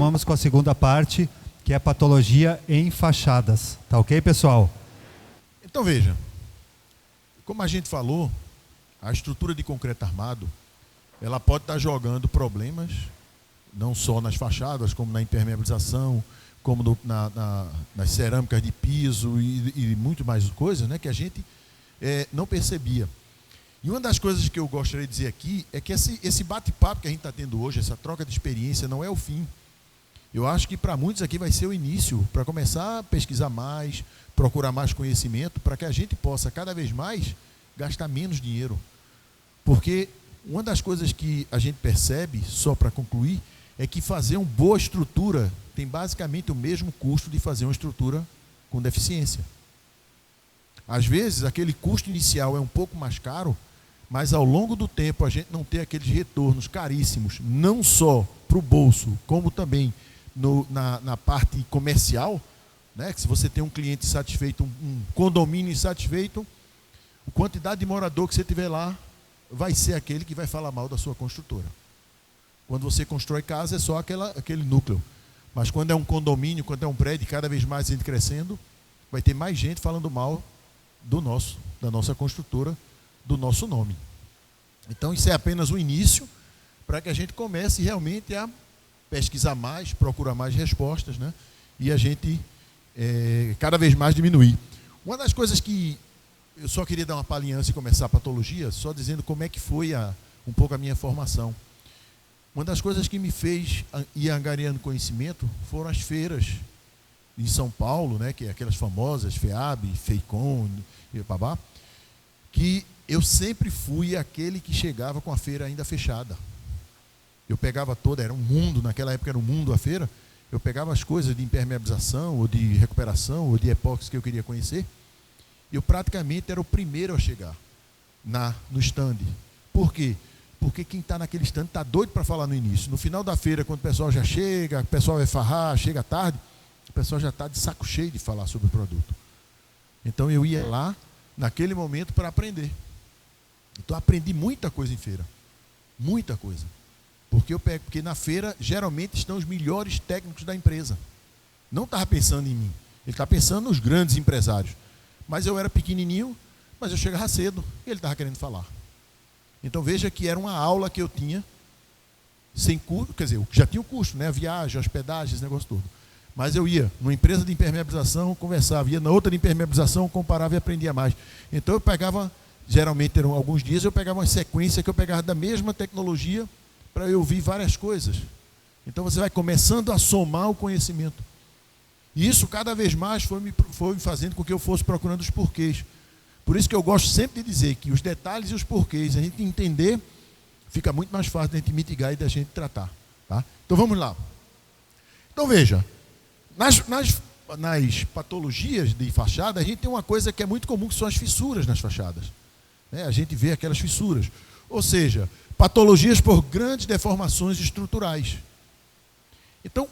continuamos com a segunda parte, que é patologia em fachadas. Tá ok, pessoal? Então veja, como a gente falou, a estrutura de concreto armado, ela pode estar jogando problemas, não só nas fachadas, como na impermeabilização, como nas cerâmicas de piso e muito mais coisas, né, que a gente não percebia. E uma das coisas que eu gostaria de dizer aqui é que esse bate-papo que a gente está tendo hoje, essa troca de experiência, não é o fim. Eu acho que para muitos aqui vai ser o início, para começar a pesquisar mais, procurar mais conhecimento, para que a gente possa cada vez mais gastar menos dinheiro. Porque uma das coisas que a gente percebe, só para concluir, é que fazer uma boa estrutura tem basicamente o mesmo custo de fazer uma estrutura com deficiência. Às vezes, aquele custo inicial é um pouco mais caro, mas ao longo do tempo a gente não tem aqueles retornos caríssimos, não só para o bolso, como também na parte comercial, né? Que se você tem um cliente satisfeito, um condomínio insatisfeito, a quantidade de morador que você tiver lá vai ser aquele que vai falar mal da sua construtora. Quando você constrói casa é só aquele núcleo. Mas quando é um condomínio, quando é um prédio, cada vez mais gente crescendo, vai ter mais gente falando mal da nossa construtora, do nosso nome. Então isso é apenas o início para que a gente comece realmente a pesquisar mais, procurar mais respostas, né? E a gente cada vez mais diminuir. Uma das coisas que eu só queria dar uma palhinha antes de começar a patologia, só dizendo como é que foi um pouco a minha formação. Uma das coisas que me fez ir angariando conhecimento foram as feiras em São Paulo, né, que é aquelas famosas, FEAB, FEICON, e babá, que eu sempre fui aquele que chegava com a feira ainda fechada. Eu pegava era um mundo, naquela época era um mundo a feira, eu pegava as coisas de impermeabilização, ou de recuperação, ou de epóxi que eu queria conhecer, e eu praticamente era o primeiro a chegar no stand. Por quê? Porque quem está naquele stand está doido para falar no início. No final da feira, quando o pessoal já chega, o pessoal vai farrar, chega tarde, o pessoal já está de saco cheio de falar sobre o produto. Então eu ia lá, naquele momento, para aprender. Então aprendi muita coisa em feira. Muita coisa. Porque na feira, geralmente, estão os melhores técnicos da empresa. Não estava pensando em mim. Ele está pensando nos grandes empresários. Mas eu era pequenininho, mas eu chegava cedo e ele estava querendo falar. Então veja que era uma aula que eu tinha sem custo, quer dizer, já tinha o custo, né? A viagem, a hospedagem, esse negócio todo. Mas eu ia numa empresa de impermeabilização, conversava, ia na outra de impermeabilização, comparava e aprendia mais. Então eu pegava, geralmente eram alguns dias, eu pegava uma sequência que eu pegava da mesma tecnologia para eu ouvir várias coisas. Então você vai começando a somar o conhecimento. E isso cada vez mais foi me fazendo com que eu fosse procurando os porquês. Por isso que eu gosto sempre de dizer que os detalhes e os porquês, a gente entender, fica muito mais fácil de a gente mitigar e da gente tratar. Tá? Então vamos lá. Então veja, nas patologias de fachada, a gente tem uma coisa que é muito comum, que são as fissuras nas fachadas. Né? A gente vê aquelas fissuras. Ou seja, patologias por grandes deformações estruturais. Então,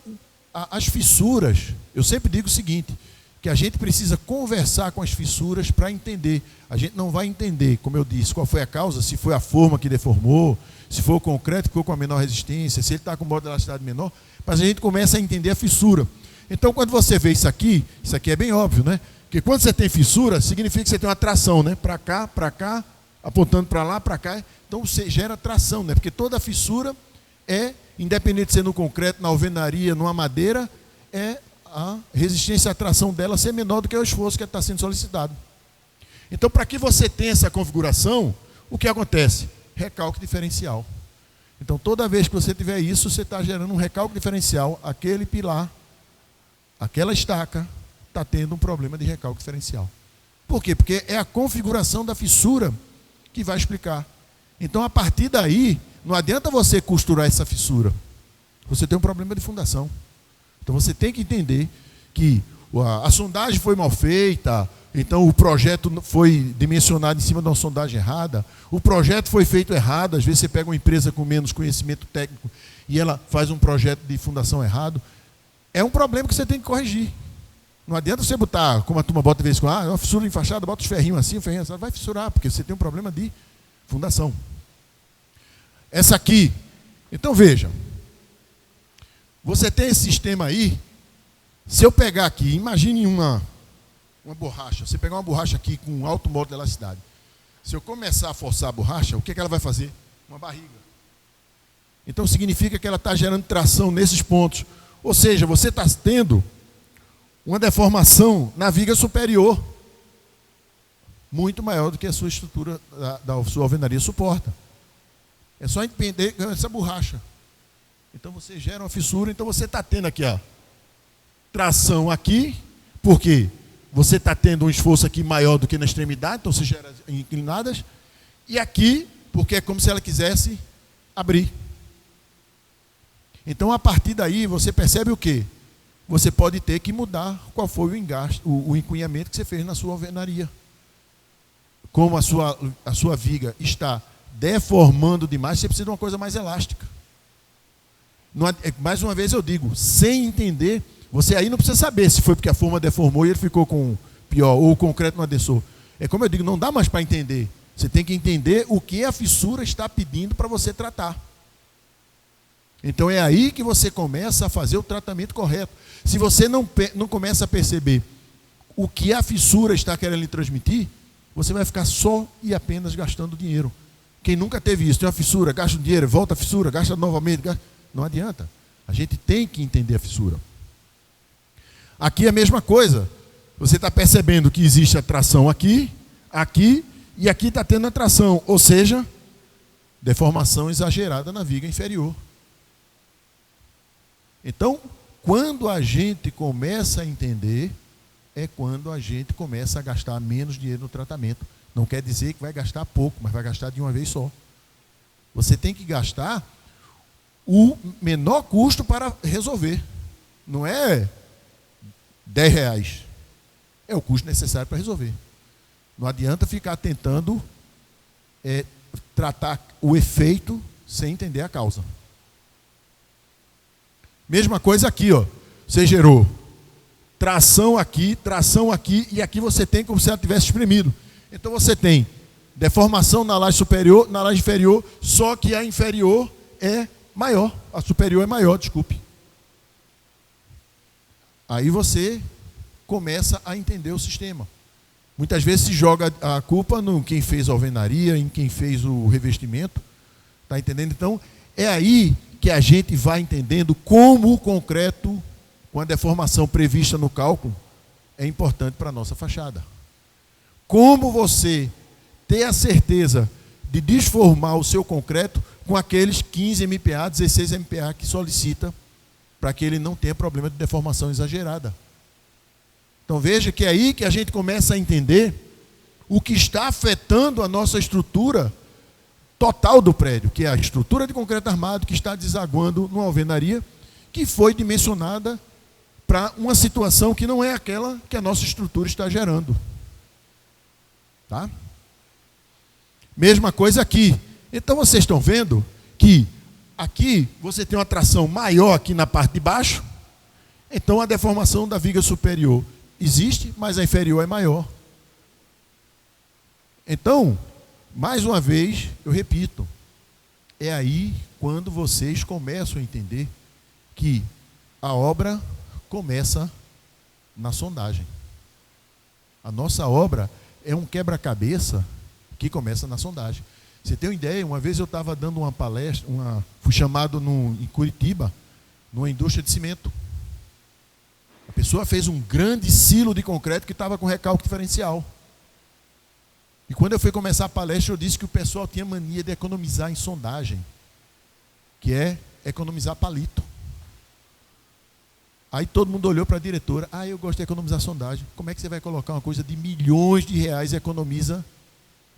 as fissuras, eu sempre digo o seguinte, que a gente precisa conversar com as fissuras para entender. A gente não vai entender, como eu disse, qual foi a causa, se foi a forma que deformou, se foi o concreto que ficou com a menor resistência, se ele está com modo de elasticidade menor, mas a gente começa a entender a fissura. Então, quando você vê isso aqui é bem óbvio, né? Porque quando você tem fissura, significa que você tem uma tração, né? Para cá, apontando para lá, para cá. Então, você gera tração, né? Porque toda fissura independente de ser no concreto, na alvenaria, numa madeira, a resistência à tração dela ser menor do que o esforço que está sendo solicitado. Então, para que você tenha essa configuração, o que acontece? Recalque diferencial. Então, toda vez que você tiver isso, você está gerando um recalque diferencial, aquele pilar, aquela estaca, está tendo um problema de recalque diferencial. Por quê? Porque é a configuração da fissura que vai explicar. Então, a partir daí, não adianta você costurar essa fissura. Você tem um problema de fundação. Então você tem que entender que a sondagem foi mal feita, então o projeto foi dimensionado em cima de uma sondagem errada, o projeto foi feito errado, às vezes você pega uma empresa com menos conhecimento técnico e ela faz um projeto de fundação errado. É um problema que você tem que corrigir. Não adianta você botar, como a turma bota de vez em quando, uma fissura em fachada, bota os ferrinhos assim, o ferrinho assim, vai fissurar, porque você tem um problema de fundação. Essa aqui, então veja, Você tem esse sistema aí. Se eu pegar aqui, imagine uma borracha. Você pegar uma borracha aqui com alto modo de elasticidade. Se eu começar a forçar a borracha, o que ela vai fazer? Uma barriga. Então significa que ela está gerando tração nesses pontos. Ou seja, você está tendo uma deformação na viga superior muito maior do que a sua estrutura da sua alvenaria suporta. É só entender essa borracha. Então você gera uma fissura, então você está tendo aqui, ó, tração aqui, porque você está tendo um esforço aqui maior do que na extremidade, então você gera inclinadas, e aqui, porque é como se ela quisesse abrir. Então, a partir daí, você percebe o quê? Você pode ter que mudar qual foi o engaste, o encunhamento que você fez na sua alvenaria. Como a sua viga está deformando demais, você precisa de uma coisa mais elástica. Mais uma vez eu digo, sem entender, você aí não precisa saber se foi porque a forma deformou e ele ficou com pior, ou o concreto não adensou. É como eu digo, não dá mais para entender. Você tem que entender o que a fissura está pedindo para você tratar. Então é aí que você começa a fazer o tratamento correto. Se você não começa a perceber o que a fissura está querendo lhe transmitir, você vai ficar só e apenas gastando dinheiro. Quem nunca teve isso, tem uma fissura, gasta o dinheiro, volta a fissura, gasta novamente, não adianta. A gente tem que entender a fissura. Aqui é a mesma coisa. Você está percebendo que existe atração aqui, aqui, e aqui está tendo atração, ou seja, deformação exagerada na viga inferior. Então, quando a gente começa a entender, é quando a gente começa a gastar menos dinheiro no tratamento. Não quer dizer que vai gastar pouco, mas vai gastar de uma vez só. Você tem que gastar o menor custo para resolver. Não é R$10. É o custo necessário para resolver. Não adianta ficar tentando tratar o efeito sem entender a causa. Mesma coisa aqui, ó. Você gerou tração aqui, e aqui você tem como se ela tivesse espremido. Então você tem deformação na laje superior, na laje inferior, só que a inferior é maior, a superior é maior, desculpe. Aí você começa a entender o sistema. Muitas vezes se joga a culpa em quem fez a alvenaria, em quem fez o revestimento. Está entendendo? Então, é aí que a gente vai entendendo como o concreto, com a deformação prevista no cálculo, é importante para a nossa fachada. Como você ter a certeza de desformar o seu concreto com aqueles 15 MPa, 16 MPa que solicita para que ele não tenha problema de deformação exagerada. Então veja que é aí que a gente começa a entender o que está afetando a nossa estrutura total do prédio, que é a estrutura de concreto armado que está desaguando numa alvenaria que foi dimensionada para uma situação que não é aquela que a nossa estrutura está gerando. Tá? Mesma coisa aqui. Então vocês estão vendo que aqui você tem uma tração maior aqui na parte de baixo, então a deformação da viga superior existe, mas a inferior é maior. Então, mais uma vez, eu repito, é aí quando vocês começam a entender que a obra começa na sondagem. A nossa obra é um quebra-cabeça que começa na sondagem. Você tem uma ideia? Uma vez eu estava dando uma palestra, fui chamado em Curitiba, numa indústria de cimento. A pessoa fez um grande silo de concreto que estava com recalque diferencial. E quando eu fui começar a palestra, eu disse que o pessoal tinha mania de economizar em sondagem, que é economizar palito. Aí todo mundo olhou para a diretora, eu gosto de economizar sondagem. Como é que você vai colocar uma coisa de milhões de reais e economiza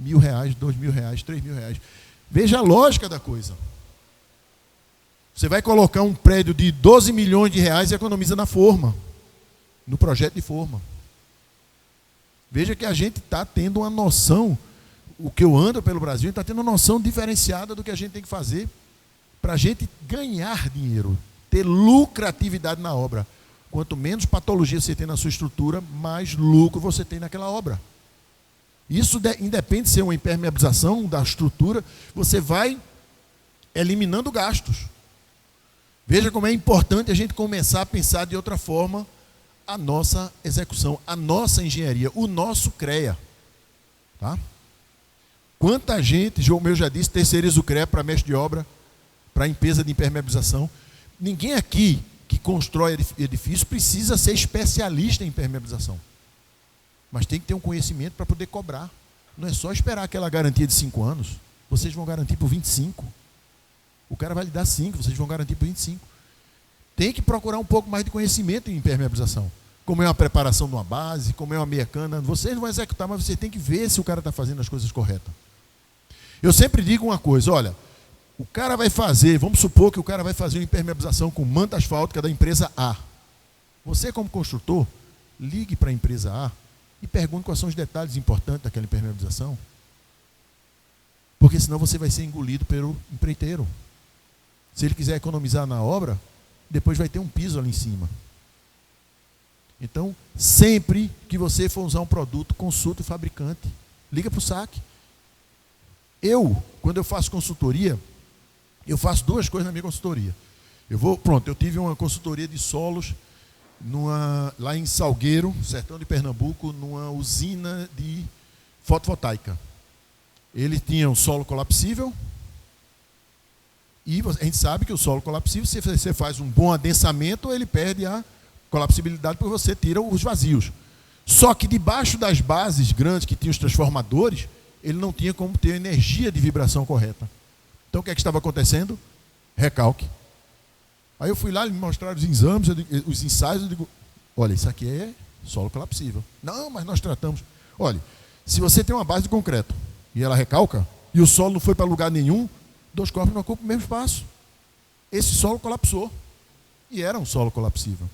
R$1.000, R$2.000, R$3.000? Veja a lógica da coisa. Você vai colocar um prédio de 12 milhões de reais e economiza na forma, no projeto de forma. Veja que a gente está tendo uma noção, o que eu ando pelo Brasil, está tendo uma noção diferenciada do que a gente tem que fazer para a gente ganhar dinheiro, ter lucratividade na obra. Quanto menos patologia você tem na sua estrutura, mais lucro você tem naquela obra. Isso independe de ser uma impermeabilização da estrutura, você vai eliminando gastos. Veja como é importante a gente começar a pensar de outra forma a nossa execução, a nossa engenharia, o nosso CREA. Tá? Quanta gente, João meu já disse, terceiriza o CREA para mestre de obra, para empresa de impermeabilização. Ninguém aqui que constrói edifício precisa ser especialista em impermeabilização. Mas tem que ter um conhecimento para poder cobrar. Não é só esperar aquela garantia de 5 anos. Vocês vão garantir por 25. O cara vai lhe dar 5, vocês vão garantir por 25. Tem que procurar um pouco mais de conhecimento em impermeabilização. Como é uma preparação de uma base, como é uma meia cana. Vocês não vão executar, mas você tem que ver se o cara está fazendo as coisas corretas. Eu sempre digo uma coisa, olha, o cara vai fazer, vamos supor que o cara vai fazer uma impermeabilização com manta asfáltica da empresa A. Você, como construtor, ligue para a empresa A e pergunte quais são os detalhes importantes daquela impermeabilização. Porque senão você vai ser engolido pelo empreiteiro. Se ele quiser economizar na obra, depois vai ter um piso ali em cima. Então, sempre que você for usar um produto, consulte o fabricante. Liga para o SAC. Quando eu faço consultoria, eu faço 2 coisas na minha consultoria. Eu tive uma consultoria de solos lá em Salgueiro, sertão de Pernambuco, numa usina de fotovoltaica. Ele tinha um solo colapsível, e a gente sabe que o solo colapsível, se você faz um bom adensamento, ele perde a colapsibilidade porque você tira os vazios. Só que debaixo das bases grandes que tinham os transformadores, ele não tinha como ter energia de vibração correta. Então o que é que estava acontecendo? Recalque. Aí eu fui lá, eles me mostraram os exames, os ensaios, eu digo, olha, isso aqui é solo colapsível. Não, mas nós tratamos. Olha, se você tem uma base de concreto e ela recalca, e o solo não foi para lugar nenhum, 2 corpos não ocupam o mesmo espaço. Esse solo colapsou. E era um solo colapsível.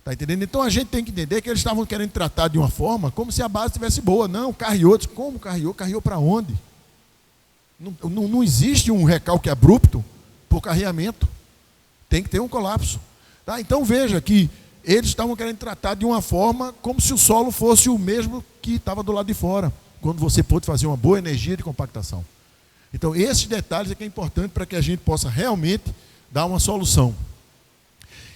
Está entendendo? Então a gente tem que entender que eles estavam querendo tratar de uma forma como se a base estivesse boa. Não, carreou. Como carreou? Carreou para onde? Não existe um recalque abrupto por carreamento. Tem que ter um colapso. Tá? Então veja que eles estavam querendo tratar de uma forma como se o solo fosse o mesmo que estava do lado de fora, quando você pôde fazer uma boa energia de compactação. Então esses detalhes é que é importante para que a gente possa realmente dar uma solução.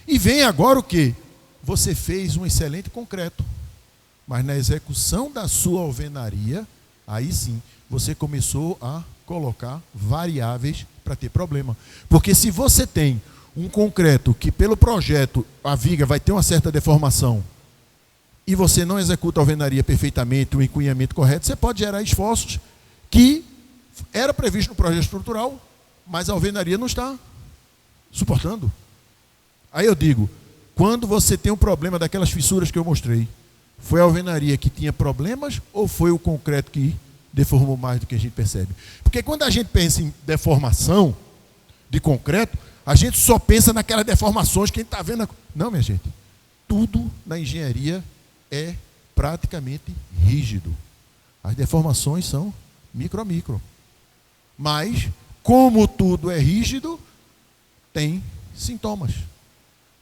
E vem agora o quê? Você fez um excelente concreto, mas na execução da sua alvenaria, aí sim, você começou a colocar variáveis para ter problema. Porque se você tem um concreto que pelo projeto a viga vai ter uma certa deformação e você não executa a alvenaria perfeitamente, o encunhamento correto, você pode gerar esforços que era previsto no projeto estrutural, mas a alvenaria não está suportando. Aí eu digo, quando você tem um problema daquelas fissuras que eu mostrei, foi a alvenaria que tinha problemas ou foi o concreto que deformou mais do que a gente percebe? Porque quando a gente pensa em deformação de concreto, a gente só pensa naquelas deformações que a gente está vendo. Não, minha gente. Tudo na engenharia é praticamente rígido. As deformações são micro a micro. Mas, como tudo é rígido, tem sintomas.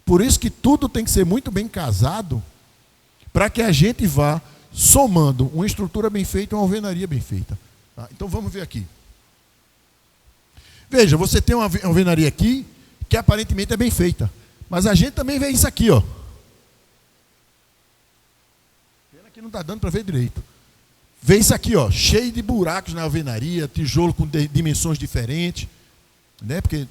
Por isso que tudo tem que ser muito bem casado para que a gente vá somando uma estrutura bem feita e uma alvenaria bem feita. Tá? Então vamos ver aqui. Veja, você tem uma alvenaria aqui que aparentemente é bem feita. Mas a gente também vê isso aqui, ó. Pena que não está dando para ver direito. Vê isso aqui, ó, cheio de buracos na alvenaria, tijolo com dimensões diferentes, né? Porque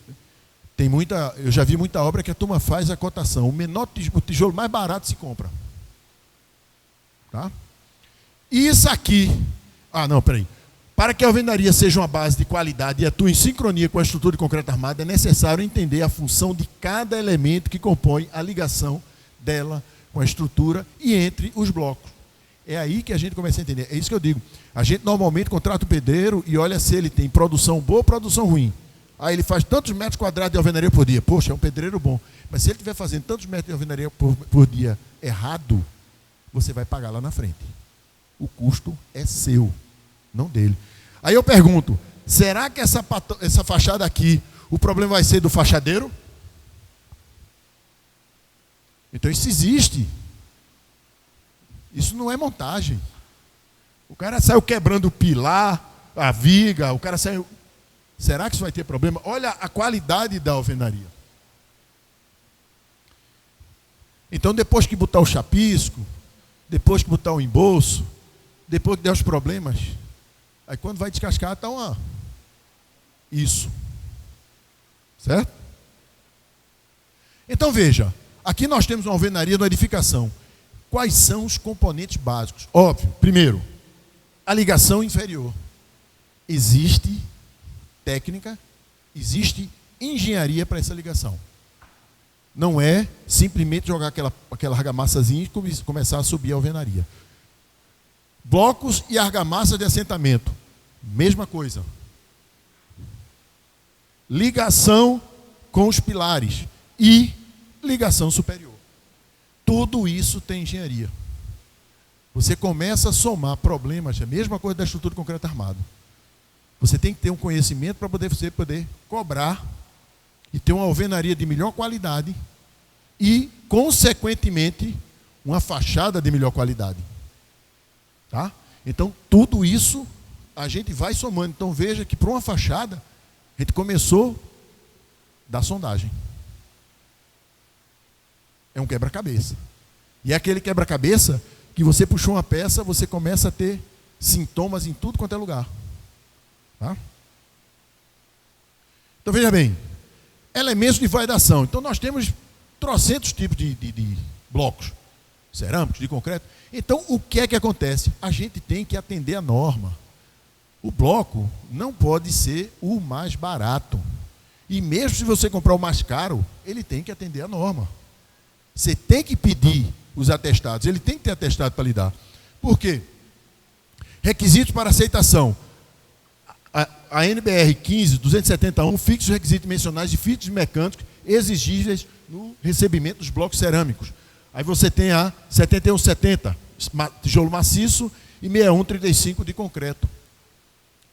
eu já vi muita obra que a turma faz a cotação. O tijolo mais barato se compra. Tá? E isso aqui. Para que a alvenaria seja uma base de qualidade e atue em sincronia com a estrutura de concreto armado, é necessário entender a função de cada elemento que compõe a ligação dela com a estrutura e entre os blocos. É aí que a gente começa a entender. É isso que eu digo. A gente normalmente contrata o pedreiro e olha se ele tem produção boa ou produção ruim. Aí ele faz tantos metros quadrados de alvenaria por dia. Poxa, é um pedreiro bom. Mas se ele estiver fazendo tantos metros de alvenaria por dia errado, você vai pagar lá na frente. O custo é seu, não dele. Aí eu pergunto, será que essa fachada aqui, o problema vai ser do fachadeiro? Então isso existe. Isso não é montagem. O cara saiu quebrando o pilar, a viga, o cara saiu... Será que isso vai ter problema? Olha a qualidade da alvenaria. Então, depois que botar o chapisco, depois que botar o embolso, depois que der os problemas, aí quando vai descascar, está isso. Certo? Então, veja, aqui nós temos uma alvenaria de edificação. Quais são os componentes básicos? Óbvio, primeiro, a ligação inferior. Existe técnica, existe engenharia para essa ligação. Não é simplesmente jogar aquela argamassazinha e começar a subir a alvenaria. Blocos e argamassa de assentamento, mesma coisa. Ligação com os pilares e ligação superior. Tudo isso tem engenharia. Você começa a somar problemas, é a mesma coisa da estrutura de concreto armado. Você tem que ter um conhecimento para você poder cobrar e ter uma alvenaria de melhor qualidade e, consequentemente, uma fachada de melhor qualidade. Tá? Então, tudo isso a gente vai somando. Então, veja que para uma fachada, a gente começou da sondagem. É um quebra-cabeça. E é aquele quebra-cabeça que você puxou uma peça, você começa a ter sintomas em tudo quanto é lugar. Tá? Então, veja bem. Elementos de validação. Então, nós temos trocentos tipos de blocos cerâmicos, de concreto. Então, o que é que acontece? A gente tem que atender a norma. O bloco não pode ser o mais barato. E mesmo se você comprar o mais caro, ele tem que atender a norma. Você tem que pedir os atestados. Ele tem que ter atestado para lhe dar. Por quê? Requisitos para aceitação. A NBR 15.271 fixa os requisitos dimensionais de fixos mecânicos exigíveis no recebimento dos blocos cerâmicos. Aí você tem a 7170, tijolo maciço, e 6135 de concreto.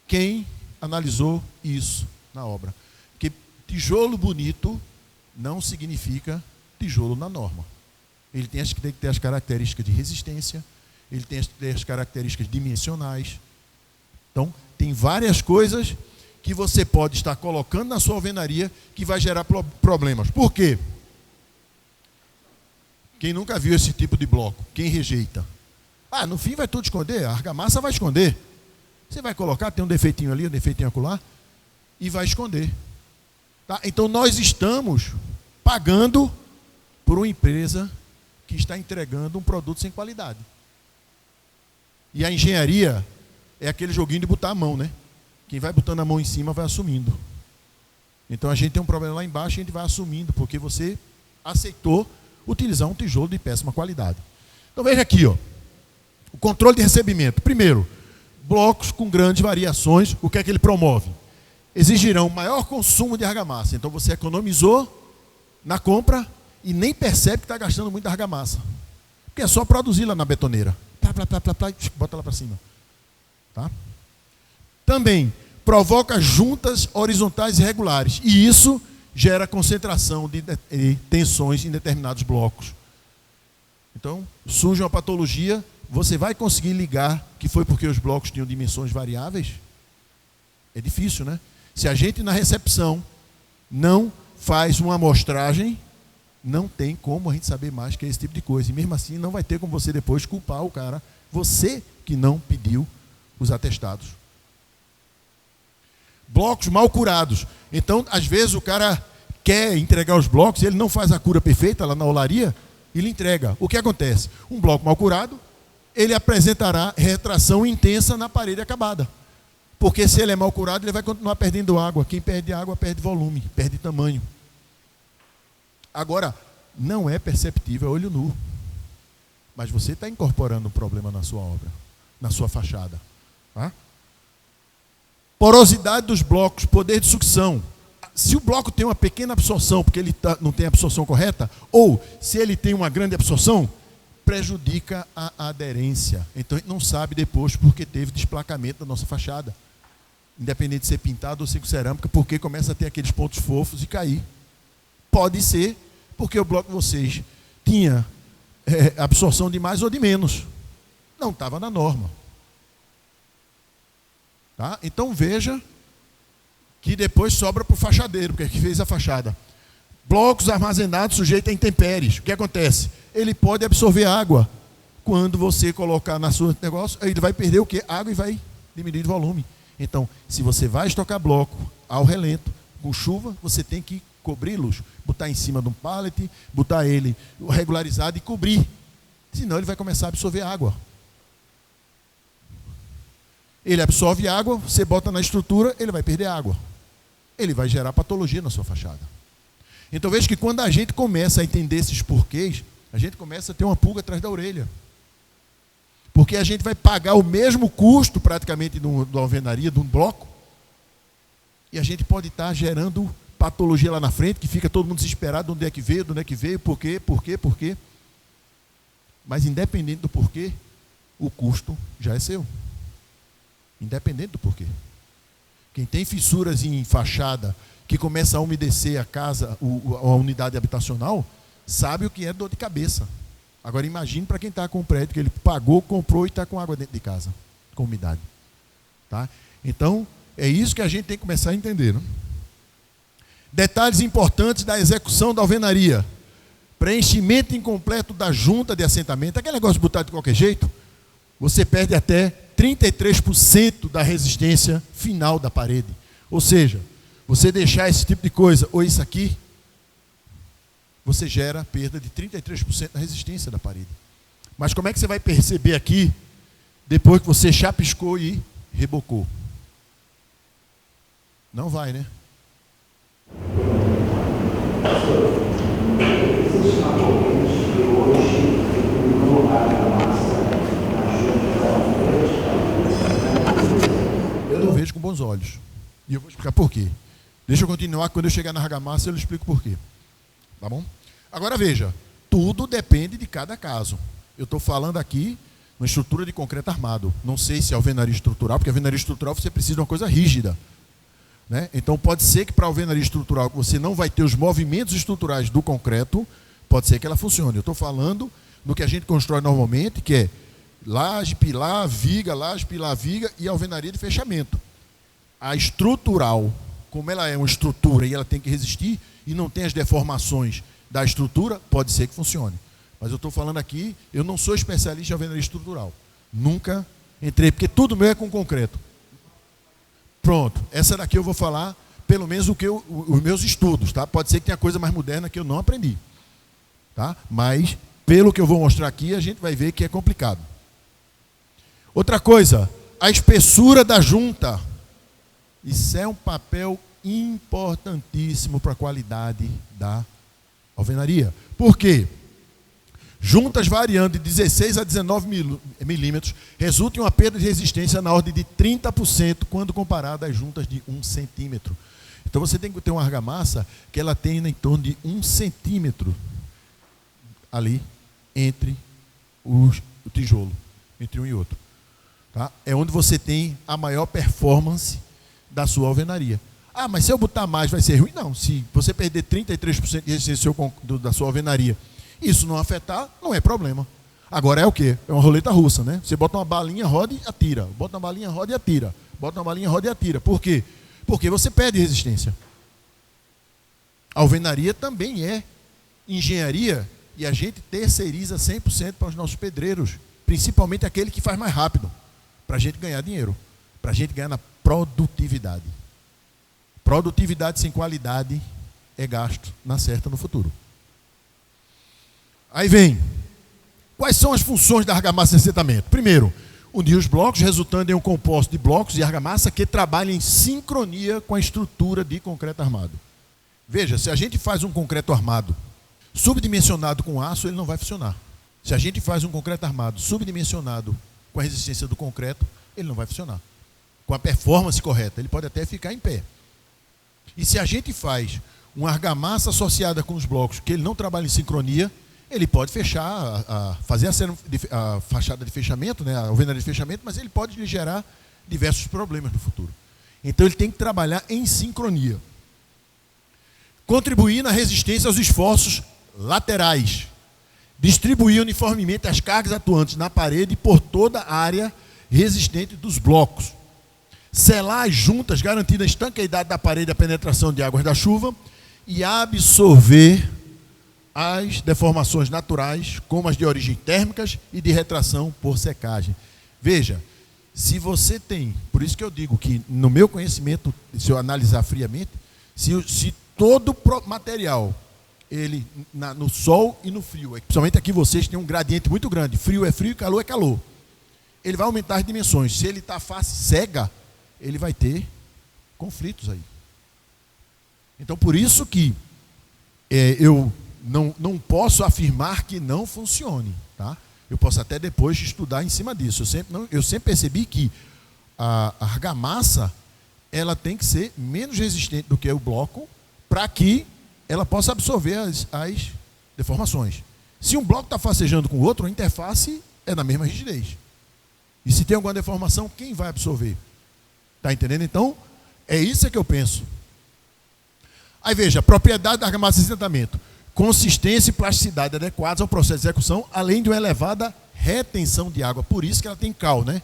Quem analisou isso na obra? Porque tijolo bonito não significa tijolo na norma. Ele tem que ter as características de resistência, ele tem que ter as características dimensionais. Então, tem várias coisas que você pode estar colocando na sua alvenaria que vai gerar problemas. Por quê? Quem nunca viu esse tipo de bloco? Quem rejeita? No fim vai tudo esconder, a argamassa vai esconder. Você vai colocar, tem um defeitinho ali, um defeitinho acolá, e vai esconder. Tá? Então nós estamos pagando por uma empresa que está entregando um produto sem qualidade. E a engenharia é aquele joguinho de botar a mão, né? Quem vai botando a mão em cima vai assumindo. Então a gente tem um problema lá embaixo e a gente vai assumindo, porque você aceitou utilizar um tijolo de péssima qualidade. Então veja aqui, ó, o controle de recebimento. Primeiro, blocos com grandes variações, o que é que ele promove? Exigirão maior consumo de argamassa. Então você economizou na compra e nem percebe que está gastando muita argamassa. Porque é só produzir lá na betoneira. Bota lá para cima. Tá? Também provoca juntas horizontais irregulares. E isso gera concentração de tensões em determinados blocos. Então, surge uma patologia, você vai conseguir ligar que foi porque os blocos tinham dimensões variáveis? É difícil, né? Se a gente na recepção não faz uma amostragem, não tem como a gente saber mais que é esse tipo de coisa. E mesmo assim não vai ter como você depois culpar o cara, você que não pediu os atestados. Blocos mal curados. Então, às vezes o cara quer entregar os blocos, ele não faz a cura perfeita lá na olaria, e ele entrega. O que acontece? Um bloco mal curado, ele apresentará retração intensa na parede acabada. Porque se ele é mal curado, ele vai continuar perdendo água. Quem perde água perde volume, perde tamanho. Agora, não é perceptível a olho nu. Mas você está incorporando um problema na sua obra, na sua fachada. Tá? Porosidade dos blocos, poder de sucção. Se o bloco tem uma pequena absorção, porque ele não tem a absorção correta, ou se ele tem uma grande absorção, prejudica a aderência. Então a gente não sabe depois porque teve desplacamento da nossa fachada. Independente de ser pintado ou ser com cerâmica, porque começa a ter aqueles pontos fofos e cair. Pode ser porque o bloco de vocês tinha absorção de mais ou de menos. Não estava na norma. Tá? Então veja que depois sobra para o fachadeiro, porque é que fez a fachada. Blocos armazenados sujeitos a intempéries. O que acontece? ele pode absorver água. Quando você colocar na sua negócio, ele vai perder o quê? Água e vai diminuir de volume. Então, se você vai estocar bloco ao relento, com chuva, você tem que cobri-los, botar em cima de um pallet, botar ele regularizado e cobrir. Senão ele vai começar a absorver água. Ele absorve água, você bota na estrutura, ele vai perder água. Ele vai gerar patologia na sua fachada. Então veja que quando a gente começa a entender esses porquês, a gente começa a ter uma pulga atrás da orelha. Porque a gente vai pagar o mesmo custo praticamente de uma alvenaria, de um bloco, e a gente pode estar gerando patologia lá na frente, que fica todo mundo desesperado, de onde é que veio, por quê. Mas independente do porquê, o custo já é seu. Independente do porquê. Quem tem fissuras em fachada, que começa a umedecer a casa, a unidade habitacional, sabe o que é dor de cabeça. Agora imagine para quem está com um prédio que ele pagou, comprou e está com água dentro de casa, com umidade. Tá? Então, é isso que a gente tem que começar a entender. Né? Detalhes importantes da execução da alvenaria. Preenchimento incompleto da junta de assentamento. Aquele negócio de botar de qualquer jeito, você perde até 33% da resistência final da parede. Ou seja, você deixar esse tipo de coisa, ou isso aqui, você gera perda de 33% da resistência da parede. Mas como é que você vai perceber aqui, depois que você chapiscou e rebocou? Não vai, né? Eu não vejo com bons olhos. E eu vou explicar por quê. Deixa eu continuar, quando eu chegar na argamassa eu lhe explico por quê. Tá bom? Agora veja, tudo depende de cada caso. Eu estou falando aqui uma estrutura de concreto armado. Não sei se é alvenaria estrutural, porque a alvenaria estrutural você precisa de uma coisa rígida. Né? Então pode ser que para a alvenaria estrutural você não vai ter os movimentos estruturais do concreto, pode ser que ela funcione. Eu estou falando no que a gente constrói normalmente, que é laje, pilar, viga, laje, pilar, viga e alvenaria de fechamento. A estrutural, como ela é uma estrutura e ela tem que resistir e não tem as deformações da estrutura, pode ser que funcione. Mas eu estou falando aqui, eu não sou especialista em alvenaria estrutural. Nunca entrei, porque tudo meu é com concreto. Pronto, essa daqui eu vou falar, pelo menos os meus estudos, tá? Pode ser que tenha coisa mais moderna que eu não aprendi. Tá? Mas, pelo que eu vou mostrar aqui, a gente vai ver que é complicado. Outra coisa, a espessura da junta. Isso é um papel importantíssimo para a qualidade da alvenaria. Por quê? Juntas variando de 16 a 19 milímetros resultam em uma perda de resistência na ordem de 30% quando comparada às juntas de 1 centímetro. Então você tem que ter uma argamassa que ela tenha em torno de 1 centímetro ali entre o tijolo, entre um e outro. Tá? É onde você tem a maior performance da sua alvenaria. Ah, mas se eu botar mais vai ser ruim? Não, se você perder 33% de resistência da sua alvenaria, isso não afetar, não é problema. Agora é o quê? É uma roleta russa, né? Você bota uma balinha, roda e atira. Bota uma balinha, roda e atira. Bota uma balinha, roda e atira. Por quê? Porque você perde resistência. A alvenaria também é engenharia e a gente terceiriza 100% para os nossos pedreiros, principalmente aquele que faz mais rápido, para a gente ganhar dinheiro, para a gente ganhar na produtividade. Produtividade sem qualidade é gasto na certa no futuro. Aí vem, quais são as funções da argamassa de assentamento? Primeiro, unir os blocos, resultando em um composto de blocos e argamassa que trabalha em sincronia com a estrutura de concreto armado. Veja, se a gente faz um concreto armado subdimensionado com aço, ele não vai funcionar. Se a gente faz um concreto armado subdimensionado com a resistência do concreto, ele não vai funcionar. Com a performance correta, ele pode até ficar em pé. E se a gente faz uma argamassa associada com os blocos, que ele não trabalha em sincronia, ele pode fechar, fazer a fachada de fechamento, né, a alvenaria de fechamento, mas ele pode lhe gerar diversos problemas no futuro. Então ele tem que trabalhar em sincronia. Contribuir na resistência aos esforços laterais. Distribuir uniformemente as cargas atuantes na parede por toda a área resistente dos blocos. Selar as juntas, garantindo a estanqueidade da parede e a penetração de águas da chuva. E absorver as deformações naturais, como as de origem térmicas e de retração por secagem. Veja, se você tem, por isso que eu digo que no meu conhecimento, se eu analisar friamente, se todo material, ele no sol e no frio, principalmente aqui vocês têm um gradiente muito grande, frio é frio e calor é calor, ele vai aumentar as dimensões. Se ele está face cega, ele vai ter conflitos aí. Então por isso que eu não posso afirmar que não funcione, tá? Eu posso até depois estudar em cima disso. Eu sempre percebi que a argamassa ela tem que ser menos resistente do que o bloco para que ela possa absorver as deformações. Se um bloco está facejando com o outro, a interface é da mesma rigidez. E se tem alguma deformação, quem vai absorver? Está entendendo? Então, é isso que eu penso. Aí veja, propriedade da argamassa de assentamento. Consistência e plasticidade adequadas ao processo de execução, além de uma elevada retenção de água. Por isso que ela tem cal, né?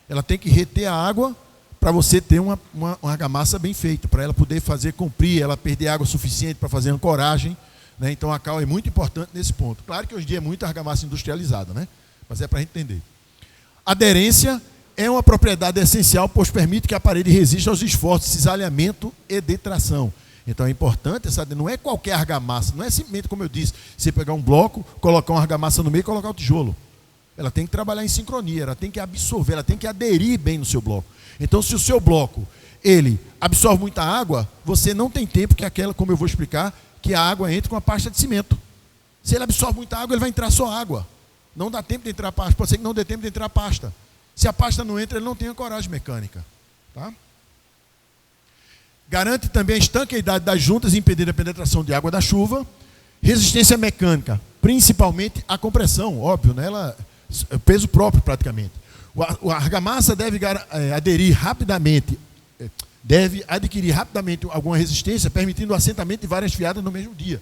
Ela tem que reter a água para você ter uma argamassa bem feita, para ela poder fazer comprir, ela perder água suficiente para fazer ancoragem, né? Então a cal é muito importante nesse ponto. Claro que hoje em dia é muita argamassa industrializada, né? Mas é para a gente entender. Aderência é uma propriedade essencial, pois permite que a parede resista aos esforços de cisalhamento e de tração. Então é importante, não é qualquer argamassa, não é simplesmente, como eu disse, você pegar um bloco, colocar uma argamassa no meio e colocar o tijolo. Ela tem que trabalhar em sincronia, ela tem que absorver, ela tem que aderir bem no seu bloco. Então se o seu bloco, ele absorve muita água, você não tem tempo que aquela, como eu vou explicar, que a água entre com a pasta de cimento. Se ele absorve muita água, ele vai entrar só água. Não dá tempo de entrar a pasta, pode ser que não dê tempo de entrar a pasta. Se a pasta não entra, ele não tem ancoragem mecânica. Tá? Garante também a estanqueidade das juntas, impedindo a penetração de água da chuva. Resistência mecânica, principalmente a compressão, óbvio, né? Ela é peso próprio praticamente. A argamassa deve adquirir rapidamente alguma resistência, permitindo o assentamento de várias fiadas no mesmo dia.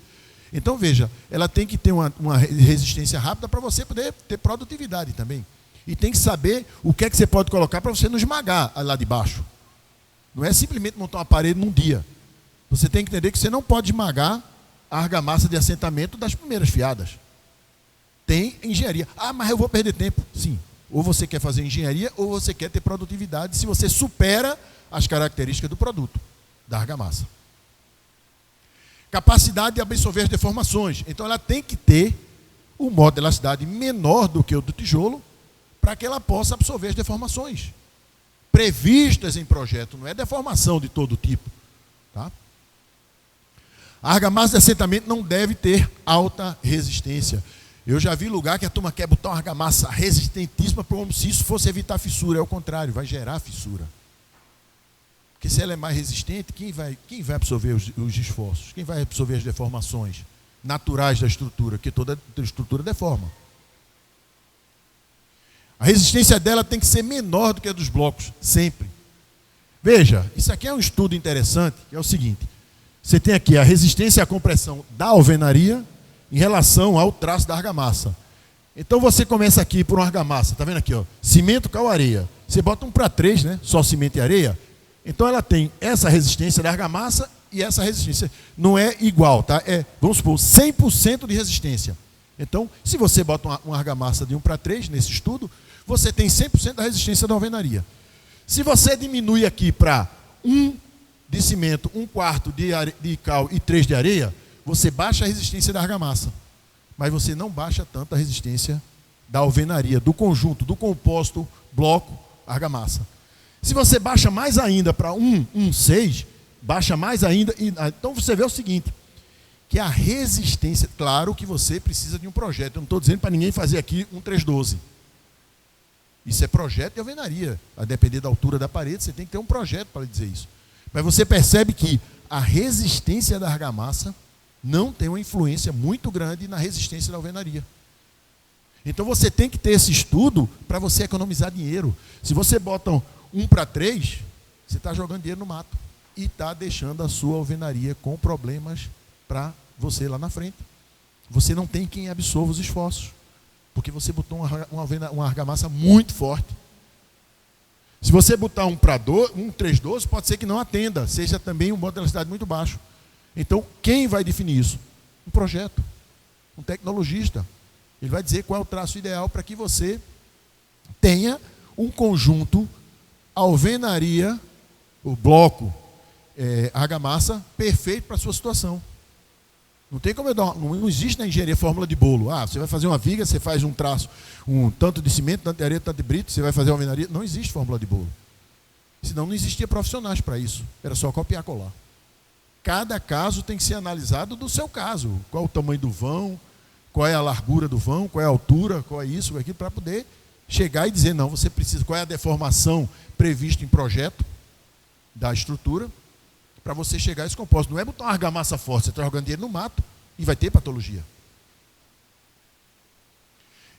Então veja, ela tem que ter uma resistência rápida para você poder ter produtividade também. E tem que saber o que é que você pode colocar para você não esmagar lá de baixo. Não é simplesmente montar uma parede num dia. Você tem que entender que você não pode esmagar a argamassa de assentamento das primeiras fiadas. Tem engenharia. Ah, mas eu vou perder tempo. Sim. Ou você quer fazer engenharia, ou você quer ter produtividade se você supera as características do produto, da argamassa. Capacidade de absorver as deformações. Então ela tem que ter um modo de elasticidade menor do que o do tijolo, para que ela possa absorver as deformações previstas em projeto, não é deformação de todo tipo. Tá? A argamassa de assentamento não deve ter alta resistência. Eu já vi lugar que a turma quer botar uma argamassa resistentíssima como se isso fosse evitar fissura. É o contrário, vai gerar fissura. Porque se ela é mais resistente, quem vai absorver os esforços? Quem vai absorver as deformações naturais da estrutura? Porque toda estrutura deforma. A resistência dela tem que ser menor do que a dos blocos, sempre. Veja, isso aqui é um estudo interessante, que é o seguinte. Você tem aqui a resistência à compressão da alvenaria em relação ao traço da argamassa. Então você começa aqui por uma argamassa, tá vendo aqui, ó, cimento, cal, areia. Você bota 1:3, né? Só cimento e areia. Então ela tem essa resistência da argamassa e essa resistência. Não é igual, tá? É, vamos supor, 100% de resistência. Então, se você bota uma argamassa de 1:3 nesse estudo, você tem 100% da resistência da alvenaria. Se você diminui aqui para 1 de cimento, 1/4 de cal e 3 de areia, você baixa a resistência da argamassa. Mas você não baixa tanto a resistência da alvenaria, do conjunto, do composto, bloco, argamassa. Se você baixa mais ainda para 1,6, baixa mais ainda. Então você vê o seguinte, que a resistência, claro que você precisa de um projeto. Eu não estou dizendo para ninguém fazer aqui um 312. Isso é projeto de alvenaria. A depender da altura da parede, você tem que ter um projeto para dizer isso. Mas você percebe que a resistência da argamassa não tem uma influência muito grande na resistência da alvenaria. Então você tem que ter esse estudo para você economizar dinheiro. Se você bota 1:3, você está jogando dinheiro no mato. E está deixando a sua alvenaria com problemas para você lá na frente. Você não tem quem absorva os esforços. Porque você botou uma argamassa muito forte. Se você botar um 312, pode ser que não atenda, seja também um modo de elasticidade muito baixo. Então, quem vai definir isso? Um projeto. um tecnologista. Ele vai dizer qual é o traço ideal para que você tenha um conjunto alvenaria, o bloco argamassa, perfeito para a sua situação. Não tem como não existe na engenharia fórmula de bolo. Você vai fazer uma viga, você faz um traço, um tanto de cimento, tanto de areia, tanto de brito, você vai fazer uma alvenaria. Não existe fórmula de bolo. Senão não existia profissionais para isso. Era só copiar e colar. Cada caso tem que ser analisado do seu caso. Qual é o tamanho do vão, qual é a largura do vão, qual é a altura, qual é isso, qual é aquilo, para poder chegar e dizer, não, você precisa, qual é a deformação prevista em projeto da estrutura, para você chegar a esse compósito. Não é botar uma argamassa forte, você está jogando dinheiro no mato e vai ter patologia.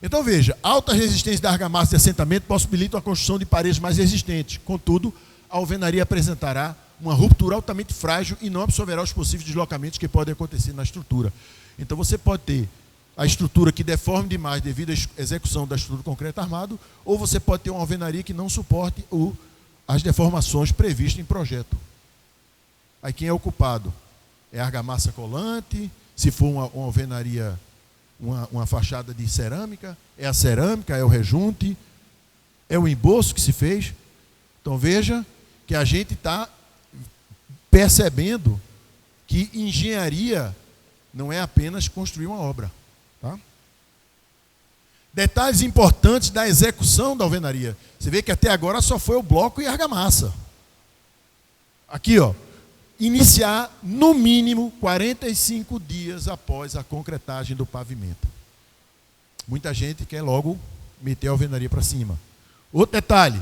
Então veja, alta resistência da argamassa de assentamento possibilita a construção de paredes mais resistentes. Contudo, a alvenaria apresentará uma ruptura altamente frágil e não absorverá os possíveis deslocamentos que podem acontecer na estrutura. Então você pode ter a estrutura que deforme demais devido à execução da estrutura de concreto armado, ou você pode ter uma alvenaria que não suporte as deformações previstas em projeto. Aí quem é o culpado? É a argamassa colante, se for uma alvenaria, uma fachada de cerâmica, é a cerâmica, é o rejunte, é o emboço que se fez. Então veja que a gente está percebendo que engenharia não é apenas construir uma obra. Tá? Detalhes importantes da execução da alvenaria. Você vê que até agora só foi o bloco e a argamassa. Aqui, ó. Iniciar no mínimo 45 dias após a concretagem do pavimento. Muita gente quer logo meter a alvenaria para cima. Outro detalhe,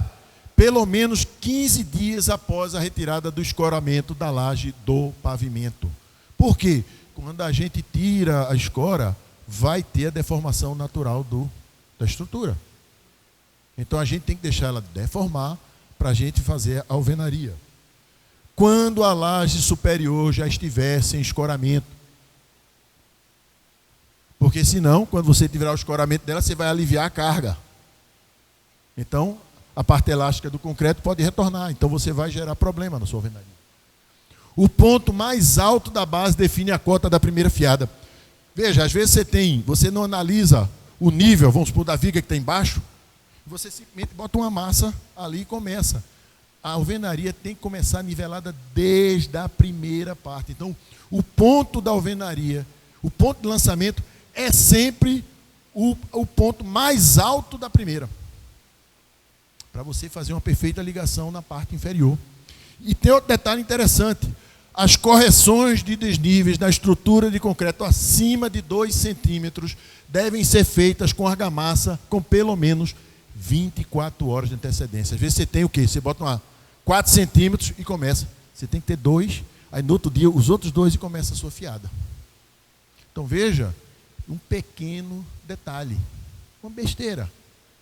pelo menos 15 dias após a retirada do escoramento da laje do pavimento. Por quê? Quando a gente tira a escora, vai ter a deformação natural da estrutura. Então a gente tem que deixar ela deformar para a gente fazer a alvenaria. Quando a laje superior já estiver sem escoramento. Porque senão, quando você tiver o escoramento dela, você vai aliviar a carga. Então, a parte elástica do concreto pode retornar. Então você vai gerar problema na sua alvenaria. O ponto mais alto da base define a cota da primeira fiada. Veja, às vezes você não analisa o nível, vamos supor, da viga que está embaixo, você simplesmente bota uma massa ali e começa. A alvenaria tem que começar nivelada desde a primeira parte. Então, o ponto da alvenaria, o ponto de lançamento, é sempre o ponto mais alto da primeira. Para você fazer uma perfeita ligação na parte inferior. E tem outro detalhe interessante. As correções de desníveis na estrutura de concreto acima de 2 centímetros devem ser feitas com argamassa com pelo menos 24 horas de antecedência. Às vezes você tem o quê? Você bota 4 centímetros e começa. Você tem que ter 2, aí no outro dia os outros 2 e começa a sua fiada. Então veja, um pequeno detalhe, uma besteira,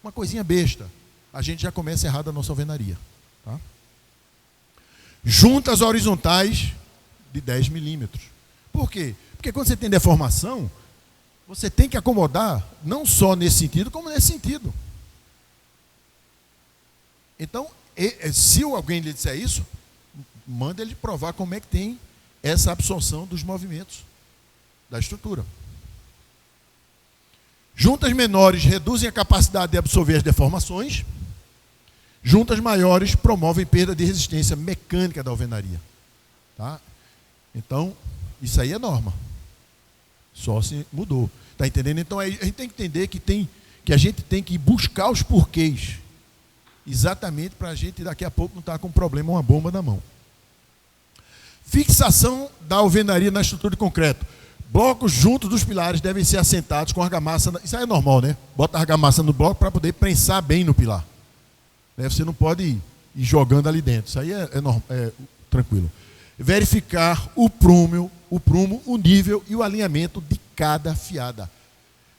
uma coisinha besta. A gente já começa errado a nossa alvenaria. Tá? Juntas horizontais de 10 milímetros. Por quê? Porque quando você tem deformação, você tem que acomodar não só nesse sentido, como nesse sentido. Então, se alguém lhe disser isso, manda ele provar como é que tem essa absorção dos movimentos da estrutura. Juntas menores reduzem a capacidade de absorver as deformações. Juntas maiores promovem perda de resistência mecânica da alvenaria. Tá? Então, isso aí é norma. Só se mudou. Está entendendo? Então, a gente tem que entender que a gente tem que buscar os porquês. Exatamente para a gente daqui a pouco não estar com um problema, uma bomba na mão. Fixação da alvenaria na estrutura de concreto. Blocos juntos dos pilares devem ser assentados com argamassa. Isso aí é normal, né? Bota a argamassa no bloco para poder prensar bem no pilar. Você não pode ir jogando ali dentro. Isso aí é tranquilo. Verificar o prumo, o nível e o alinhamento de cada fiada.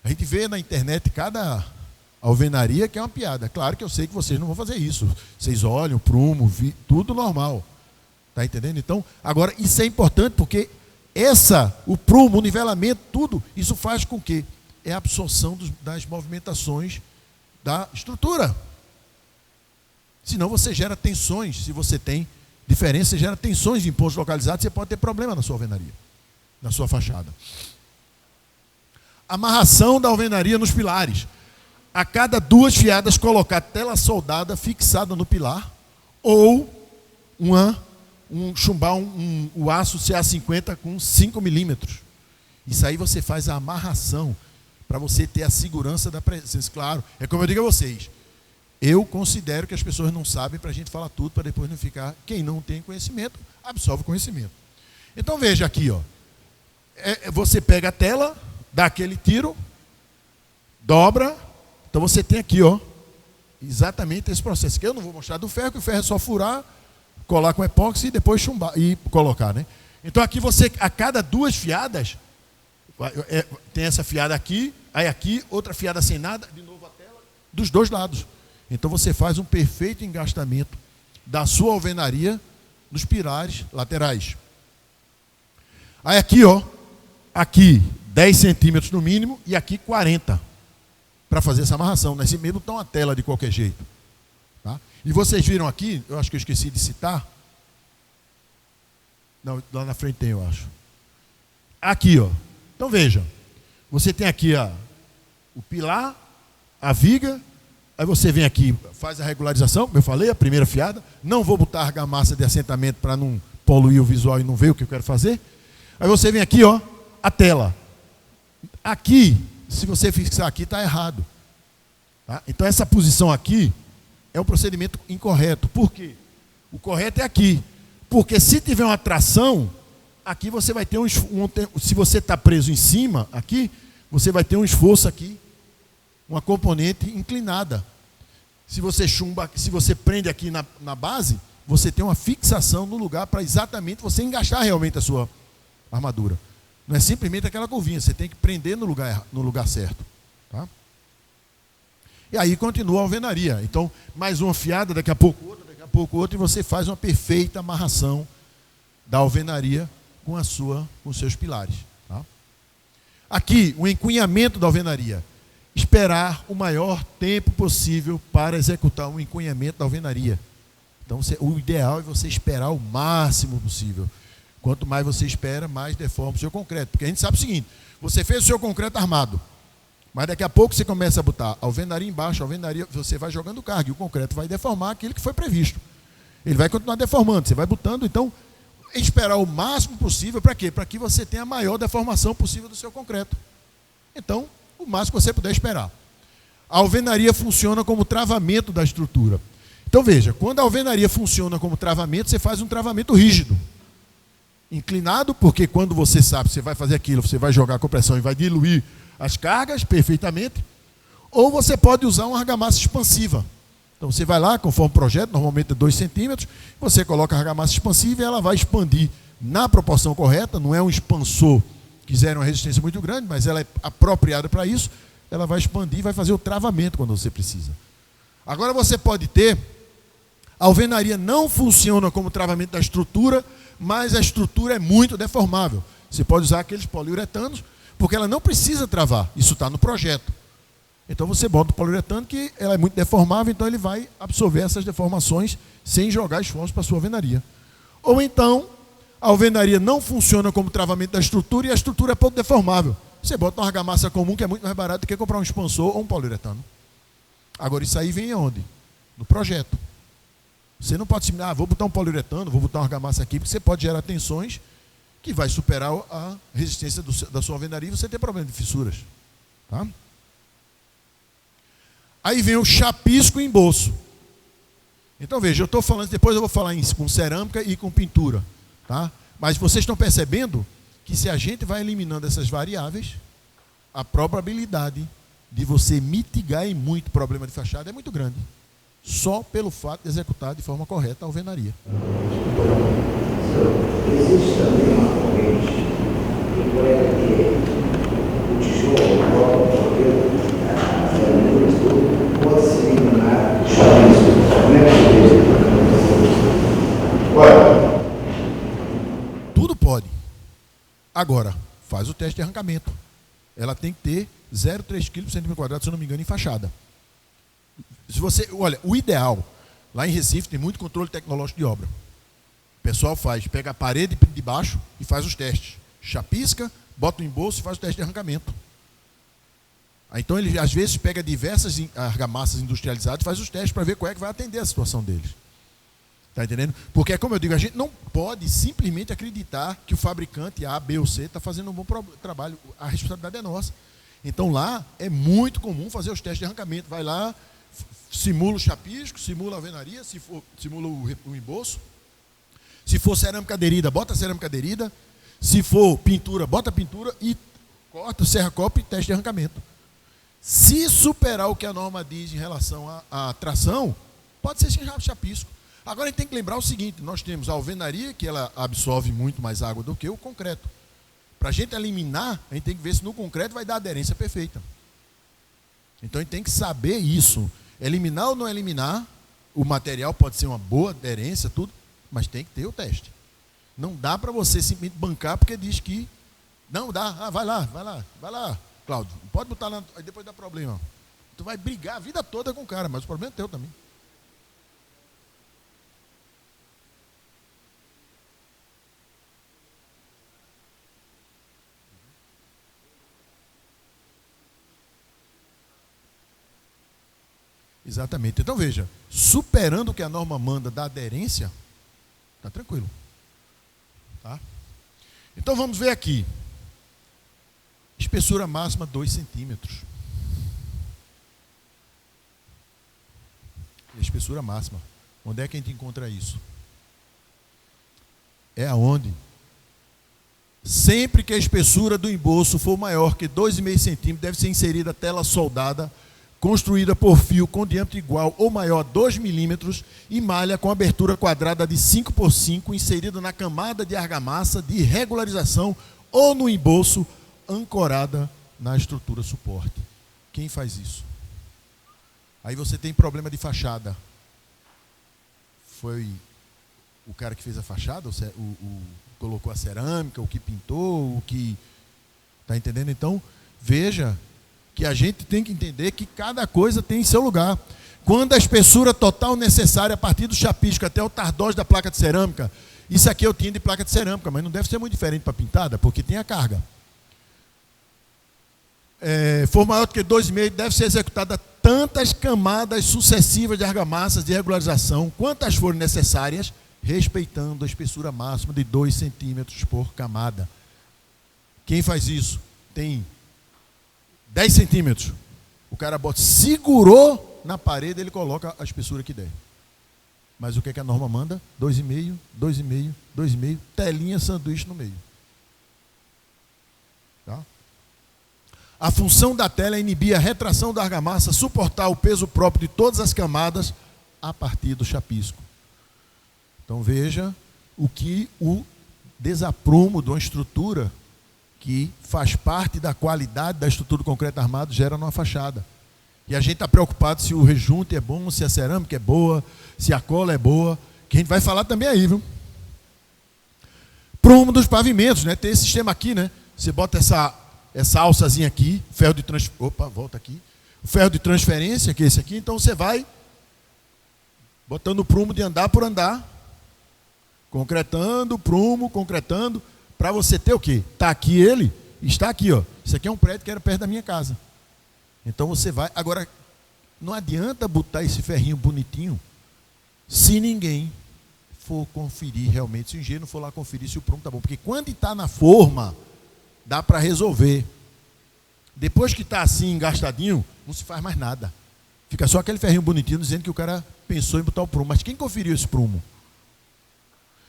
A gente vê na internet cada alvenaria que é uma piada. Claro que eu sei que vocês não vão fazer isso. Vocês olham, prumo, tudo normal. Está entendendo? Então, agora, isso é importante porque o prumo, o nivelamento, tudo, isso faz com que a absorção das movimentações da estrutura. Senão você gera tensões. Se você tem diferença, você gera tensões de imposto localizado, você pode ter problema na sua alvenaria, na sua fachada. Amarração da alvenaria nos pilares. A cada 2 fiadas, colocar tela soldada fixada no pilar ou chumbar o aço CA50 com 5 milímetros. Isso aí você faz a amarração para você ter a segurança da presença. Claro, é como eu digo a vocês, eu considero que as pessoas não sabem para a gente falar tudo, para depois não ficar. Quem não tem conhecimento, absorve o conhecimento. Então veja aqui, ó. Você pega a tela, dá aquele tiro, dobra. Então você tem aqui, ó, exatamente esse processo. Que eu não vou mostrar do ferro, que o ferro é só furar, colar com epóxi e depois chumbar e colocar, né? Então aqui você, a cada 2 fiadas, tem essa fiada aqui, aí aqui, outra fiada sem nada, de novo a tela, dos 2 lados. Então você faz um perfeito engastamento da sua alvenaria nos pilares laterais. Aí aqui, ó, aqui 10 centímetros no mínimo e aqui 40 para fazer essa amarração. Nesse meio não está uma tela de qualquer jeito. Tá? E vocês viram aqui, eu acho que eu esqueci de citar. Não, lá na frente tem, eu acho. Aqui, ó. Então veja, você tem aqui o pilar, a viga, aí você vem aqui, faz a regularização, como eu falei, a primeira fiada. Não vou botar argamassa de assentamento para não poluir o visual e não ver o que eu quero fazer. Aí você vem aqui, ó, a tela. Aqui, se você fixar aqui, está errado. Tá? Então essa posição aqui é um procedimento incorreto. Por quê? O correto é aqui. Porque se tiver uma tração, aqui você vai ter se você está preso em cima, aqui, você vai ter um esforço aqui, uma componente inclinada. Se você se você prende aqui na base, você tem uma fixação no lugar para exatamente você engaixar realmente a sua armadura. Não é simplesmente aquela curvinha, você tem que prender no lugar certo. Tá? E aí continua a alvenaria. Então, mais uma fiada, daqui a pouco outra, e você faz uma perfeita amarração da alvenaria com os seus pilares. Tá? Aqui, o encunhamento da alvenaria. Esperar o maior tempo possível para executar o encunhamento da alvenaria. Então, o ideal é você esperar o máximo possível. Quanto mais você espera, mais deforma o seu concreto. Porque a gente sabe o seguinte, você fez o seu concreto armado, mas daqui a pouco você começa a botar alvenaria embaixo, alvenaria, você vai jogando carga, e o concreto vai deformar aquilo que foi previsto. Ele vai continuar deformando, você vai botando, então, esperar o máximo possível, para quê? Para que você tenha a maior deformação possível do seu concreto. Então, o máximo que você puder esperar. A alvenaria funciona como travamento da estrutura. Então veja, quando a alvenaria funciona como travamento, você faz um travamento rígido. Inclinado, porque quando você sabe que você vai fazer aquilo, você vai jogar a compressão e vai diluir as cargas perfeitamente. Ou você pode usar uma argamassa expansiva. Então você vai lá, conforme o projeto, normalmente é 2 centímetros, você coloca a argamassa expansiva e ela vai expandir na proporção correta, não é um expansor que gera uma resistência muito grande, mas ela é apropriada para isso, ela vai expandir e vai fazer o travamento quando você precisa. Agora você pode ter, a alvenaria não funciona como travamento da estrutura, mas a estrutura é muito deformável. Você pode usar aqueles poliuretanos, porque ela não precisa travar, isso está no projeto. Então você bota o poliuretano que ela é muito deformável, então ele vai absorver essas deformações sem jogar esforço para a sua alvenaria. Ou então, a alvenaria não funciona como travamento da estrutura e a estrutura é pouco deformável. Você bota uma argamassa comum que é muito mais barato do que comprar um expansor ou um poliuretano. Agora isso aí vem aonde? No projeto. Você não pode simular, vou botar um poliuretano, vou botar uma argamassa aqui, porque você pode gerar tensões que vai superar a resistência da sua alvenaria e você ter problema de fissuras. Tá? Aí vem o chapisco e embolso. Então veja, eu estou falando, depois eu vou falar com cerâmica e com pintura. Tá? Mas vocês estão percebendo que se a gente vai eliminando essas variáveis, a probabilidade de você mitigar em muito problema de fachada é muito grande. Só pelo fato de executar de forma correta a alvenaria. Existe também uma corrente que o tijolo, o próprio pode ser eliminado chapisco. Como é que Olha, tudo pode. Agora, faz o teste de arrancamento. Ela tem que ter 0,3 kg por centímetro quadrado, se eu não me engano, em fachada. Se você, olha, o ideal, lá em Recife tem muito controle tecnológico de obra. O pessoal pega a parede de baixo e faz os testes. Chapisca, bota o embolso e faz o teste de arrancamento. Então ele às vezes pega diversas argamassas industrializadas e faz os testes para ver qual é que vai atender a situação deles. Está entendendo? Porque, como eu digo, a gente não pode simplesmente acreditar que o fabricante A, B ou C está fazendo um bom trabalho. A responsabilidade é nossa. Então lá é muito comum fazer os testes de arrancamento. Vai lá, simula o chapisco, simula a alvenaria, simula o embolso. Se for cerâmica aderida, bota cerâmica aderida. Se for pintura, bota pintura e corta, serra copa e teste de arrancamento. Se superar o que a norma diz em relação à tração, pode ser sem chapisco. Agora a gente tem que lembrar o seguinte, nós temos a alvenaria, que ela absorve muito mais água do que o concreto. Para a gente eliminar, a gente tem que ver se no concreto vai dar aderência perfeita. Então a gente tem que saber isso. Eliminar ou não eliminar, o material pode ser uma boa aderência, tudo, mas tem que ter o teste. Não dá para você simplesmente bancar porque diz que não dá. Vai lá, Cláudio. Não pode botar lá, aí depois dá problema. Tu vai brigar a vida toda com o cara, mas o problema é teu também. Exatamente. Então veja, superando o que a norma manda da aderência, está tranquilo. Tá? Então vamos ver aqui. Espessura máxima 2 centímetros. Espessura máxima. Onde é que a gente encontra isso? É aonde? Sempre que a espessura do embolso for maior que 2,5 centímetros, deve ser inserida tela soldada construída por fio com diâmetro igual ou maior a 2 milímetros e malha com abertura quadrada de 5 por 5 inserida na camada de argamassa de regularização ou no embolso ancorada na estrutura suporte. Quem faz isso? Aí você tem problema de foi o cara que fez a fachada, colocou a cerâmica, o que pintou, o que... Está entendendo? Então, veja que a gente tem que entender que cada coisa tem seu lugar. Quando a espessura total necessária a partir do chapisco até o tardós da placa de cerâmica, isso aqui eu tinha de placa de cerâmica, mas não deve ser muito diferente para pintada, porque tem a carga. For maior do que 2,5, deve ser executada tantas camadas sucessivas de argamassas de regularização, quantas forem necessárias, respeitando a espessura máxima de 2 centímetros por camada. Quem faz isso? Tem 10 centímetros. O cara segurou na parede, ele coloca a espessura que der. Mas o que é que a norma manda? 2,5, 2,5, 2,5, telinha sanduíche no meio. Tá? A função da tela é inibir a retração da argamassa, suportar o peso próprio de todas as camadas a partir do chapisco. Então veja o que o desaprumo de uma estrutura que faz parte da qualidade da estrutura do concreto armado gera numa fachada. E a gente está preocupado se o rejunte é bom, se a cerâmica é boa, se a cola é boa, que a gente vai falar também aí, viu? Prumo dos pavimentos, né? Tem esse sistema aqui, né? Você bota essa alçazinha aqui, ferro de transferência. Opa, volta aqui. O ferro de transferência, que é esse aqui, então você vai botando o prumo de andar por andar, concretando, prumo, concretando, para você ter o quê? Está aqui ele, está aqui, ó. Isso aqui é um prédio que era perto da minha casa. Então você vai. Agora, não adianta botar esse ferrinho bonitinho se ninguém for conferir realmente, se o engenheiro não for lá conferir se o prumo está bom. Porque quando está na forma, dá para resolver. Depois que está assim, engastadinho, não se faz mais nada. Fica só aquele ferrinho bonitinho dizendo que o cara pensou em botar o prumo. Mas quem conferiu esse prumo?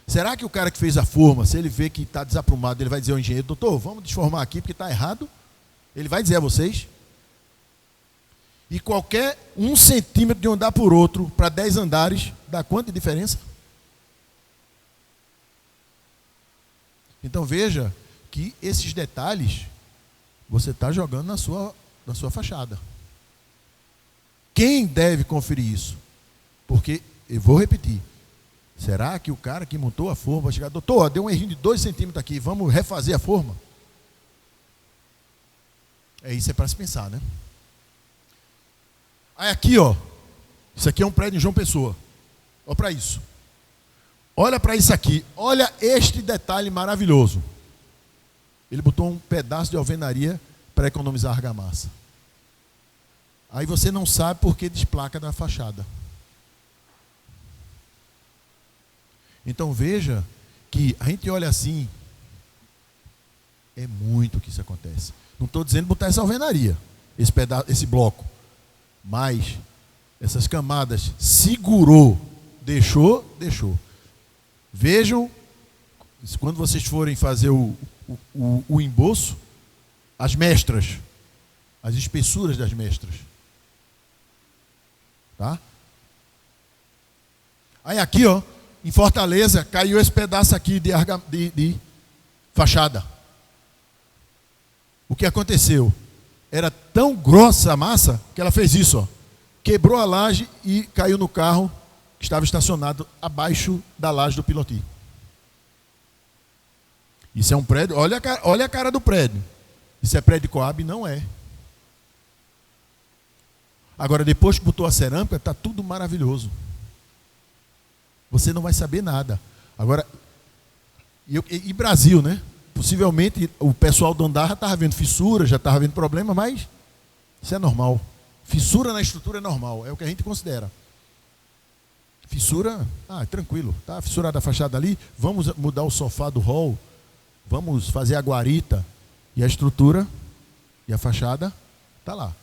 Será que o cara que fez a forma, se ele vê que está desaprumado, ele vai dizer ao engenheiro: doutor, vamos desformar aqui porque está errado? Ele vai dizer a vocês? E qualquer 1 centímetro de um andar por outro para 10 andares, dá quanto de diferença? Então veja que esses detalhes você está jogando na sua fachada. Quem deve conferir isso? Porque, eu vou repetir, será que o cara que montou a forma vai chegar: doutor, deu um errinho de 2 centímetros aqui, vamos refazer a forma? Isso é para se pensar, né? Aí aqui, ó, isso aqui é um prédio em João Pessoa. Olha para isso. Olha para isso aqui. Olha este detalhe maravilhoso. Ele botou um pedaço de alvenaria para economizar argamassa. Aí você não sabe por que desplaca da fachada. Então veja que a gente olha assim, é muito que isso acontece. Não estou dizendo botar essa alvenaria, esse bloco, mas essas camadas segurou, deixou. Vejam, quando vocês forem fazer o emboço, as mestras, as espessuras das mestras. Tá? Aí aqui, ó, em Fortaleza, caiu esse pedaço aqui de fachada. O que aconteceu? Era tão grossa a massa que ela fez isso, ó. Quebrou a laje e caiu no carro que estava estacionado abaixo da laje do Piloti. Isso é um prédio, olha a cara do prédio. Isso é prédio Coab? Não é. Agora, depois que botou a cerâmica, está tudo maravilhoso. Você não vai saber nada. Agora, e Brasil, né? Possivelmente o pessoal do andar já estava vendo fissura, já estava vendo problema, mas isso é normal. Fissura na estrutura é normal, é o que a gente considera. Fissura, tranquilo, tá fissurada a fachada ali, vamos mudar o sofá do hall, vamos fazer a guarita, e a estrutura e a fachada está lá.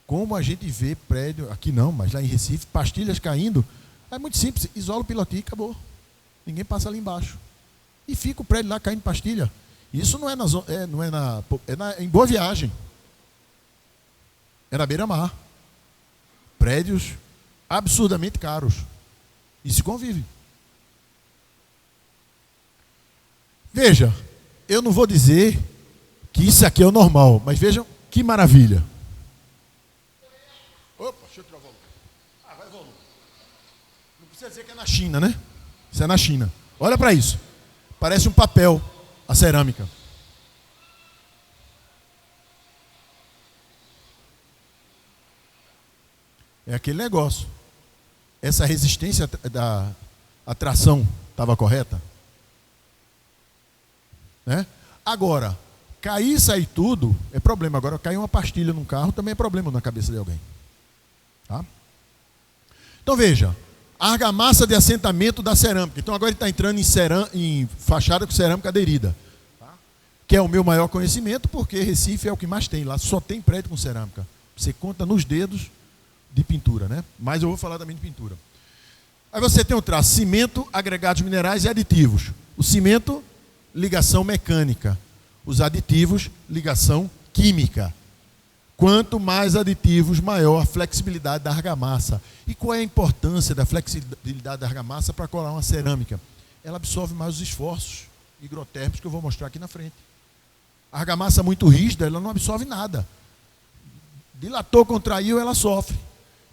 Como a gente vê prédio, aqui não, mas lá em Recife, pastilhas caindo, é muito simples, isola o Piloti e acabou. Ninguém passa ali embaixo. E fica o prédio lá caindo pastilha. Isso não é em Boa Viagem. É na beira-mar. Prédios absurdamente caros. E se convive. Veja, eu não vou dizer que isso aqui é o normal, mas vejam que maravilha. Opa, deixa eu tirar o volume. Vai volume. Não precisa dizer que é na China, né? Isso é na China. Olha para isso. Parece um papel, a cerâmica. É aquele negócio. Essa resistência da atração estava correta? Né? Agora, cair e sair tudo é problema. Agora, cair uma pastilha num carro também é problema na cabeça de alguém. Tá? Então veja, a argamassa de assentamento da cerâmica. Então agora ele está entrando em fachada com cerâmica aderida. Tá? Que é o meu maior conhecimento, porque Recife é o que mais tem. Lá só tem prédio com cerâmica. Você conta nos dedos de pintura, né? Mas eu vou falar também de pintura. Aí você tem o traço cimento, agregados minerais e aditivos. O cimento, ligação mecânica. Os aditivos, ligação química. Quanto mais aditivos, maior a flexibilidade da argamassa. E qual é a importância da flexibilidade da argamassa para colar uma cerâmica? Ela absorve mais os esforços higrotérmicos que eu vou mostrar aqui na frente. A argamassa muito rígida, ela não absorve nada. Dilatou, contraiu, ela sofre.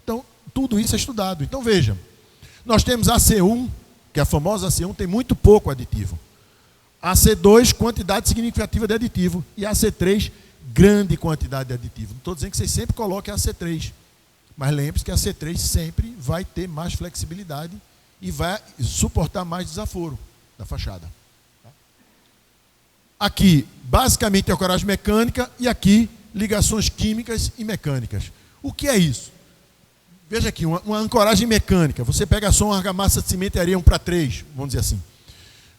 Então, tudo isso é estudado. Então, veja, nós temos a AC1, que é a famosa AC1, tem muito pouco aditivo. A AC2, quantidade significativa de aditivo. E a AC3, grande quantidade de aditivo. Não estou dizendo que vocês sempre coloquem a C3, mas lembre-se que a C3 sempre vai ter mais flexibilidade e vai suportar mais desaforo da fachada. Aqui, basicamente, é a ancoragem mecânica e aqui, ligações químicas e mecânicas. O que é isso? Veja aqui, uma ancoragem mecânica. Você pega só uma argamassa de cimento e areia 1:3, vamos dizer assim.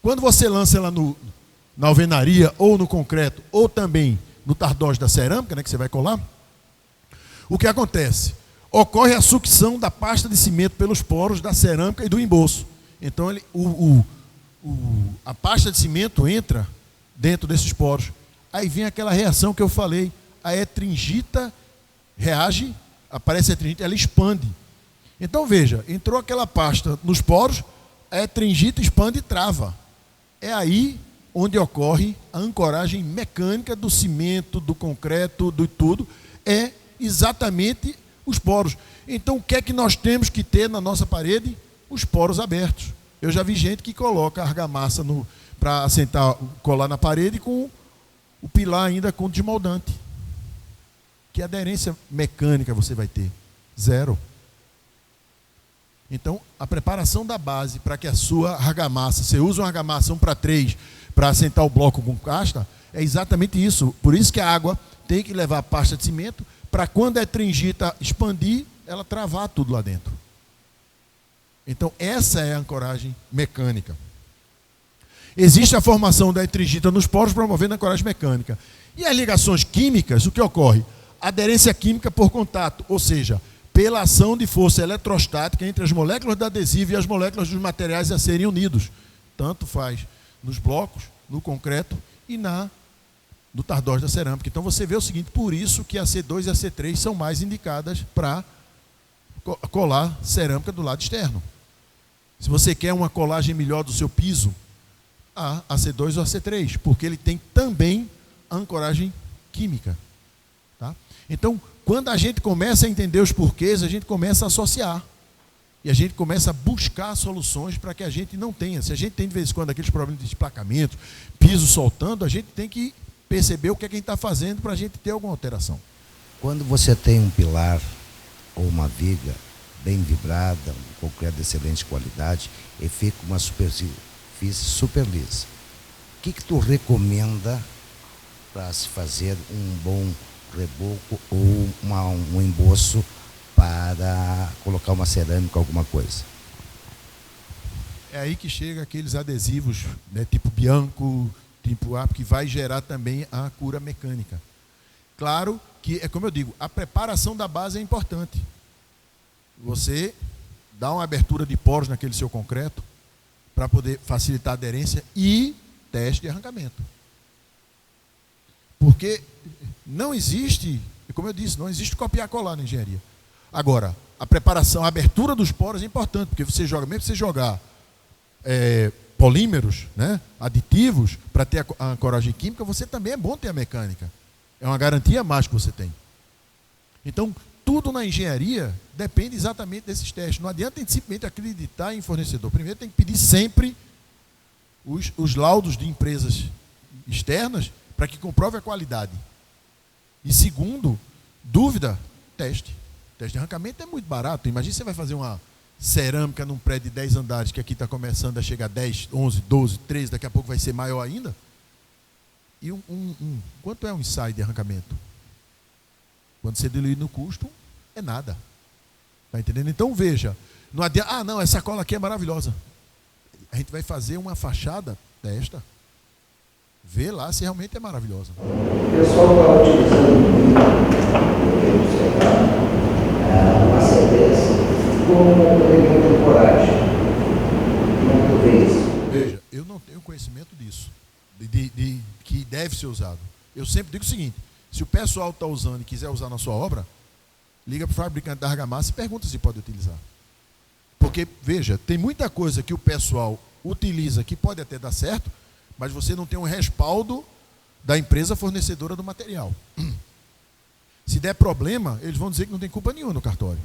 Quando você lança ela na alvenaria ou no concreto, ou também no tardós da cerâmica, né, que você vai colar, o que acontece? Ocorre a sucção da pasta de cimento pelos poros da cerâmica e do emboço. Então, a pasta de cimento entra dentro desses poros. Aí vem aquela reação que eu falei. A etringita reage, aparece a etringita, ela expande. Então, veja, entrou aquela pasta nos poros, a etringita expande e trava. É aí onde ocorre a ancoragem mecânica do cimento, do concreto, do tudo, é exatamente os poros. Então, o que é que nós temos que ter na nossa parede? Os poros abertos. Eu já vi gente que coloca a argamassa para assentar, colar na parede com o pilar ainda com desmoldante. Que aderência mecânica você vai ter? Zero. Então, a preparação da base para que a sua argamassa, você usa uma argamassa 1:3 para assentar o bloco com casta, é exatamente isso. Por isso que a água tem que levar pasta de cimento para quando a tringita expandir, ela travar tudo lá dentro. Então, essa é a ancoragem mecânica. Existe a formação da tringita nos poros promovendo a ancoragem mecânica. E as ligações químicas, o que ocorre? Aderência química por contato, ou seja, pela ação de força eletrostática entre as moléculas do adesivo e as moléculas dos materiais a serem unidos. Tanto faz nos blocos, no concreto e no tardós da cerâmica. Então você vê o seguinte, por isso que a C2 e a C3 são mais indicadas para colar cerâmica do lado externo. Se você quer uma colagem melhor do seu piso, a C2 ou a C3, porque ele tem também ancoragem química. Tá? Então, quando a gente começa a entender os porquês, a gente começa a associar. E a gente começa a buscar soluções para que a gente não tenha. Se a gente tem de vez em quando aqueles problemas de desplacamento, piso soltando, a gente tem que perceber o que é que a gente está fazendo para a gente ter alguma alteração. Quando você tem um pilar ou uma viga bem vibrada, um concreto de excelente qualidade, e fica uma superfície super lisa, o que tu recomenda para se fazer um bom reboco ou um emboço para colocar uma cerâmica, alguma coisa? É aí que chega aqueles adesivos, né, tipo Bianco, tipo A, que vai gerar também a cura mecânica. Claro que, é como eu digo, a preparação da base é importante. Você dá uma abertura de poros naquele seu concreto para poder facilitar a aderência e teste de arrancamento. Porque não existe, como eu disse, não existe copiar e colar na engenharia. Agora, a preparação, a abertura dos poros é importante, porque você joga, mesmo que você jogar polímeros, né, aditivos, para ter a ancoragem química, você também é bom ter a mecânica. É uma garantia a mais que você tem. Então, tudo na engenharia depende exatamente desses testes. Não adianta a gente simplesmente acreditar em fornecedor. Primeiro tem que pedir sempre os laudos de empresas externas para que comprove a qualidade. E segundo, dúvida, teste. Teste de arrancamento é muito barato. Imagina você vai fazer uma cerâmica num prédio de 10 andares, que aqui está começando a chegar a 10, 11, 12, 13, daqui a pouco vai ser maior ainda. E quanto é um ensaio de arrancamento? Quando você dilui no custo, é nada. Está entendendo? Então veja, não adianta, não, essa cola aqui é maravilhosa. A gente vai fazer uma fachada, testa. Vê lá se realmente é maravilhosa. O pessoal está utilizando muito uma sentença como elemento de coragem. Como tu vê isso? Veja, eu não tenho conhecimento disso, de que deve ser usado. Eu sempre digo o seguinte, se o pessoal está usando e quiser usar na sua obra, liga para o fabricante da argamassa e pergunta se pode utilizar. Porque, veja, tem muita coisa que o pessoal utiliza que pode até dar certo, mas você não tem um respaldo da empresa fornecedora do material. Se der problema, eles vão dizer que não tem culpa nenhuma no cartório.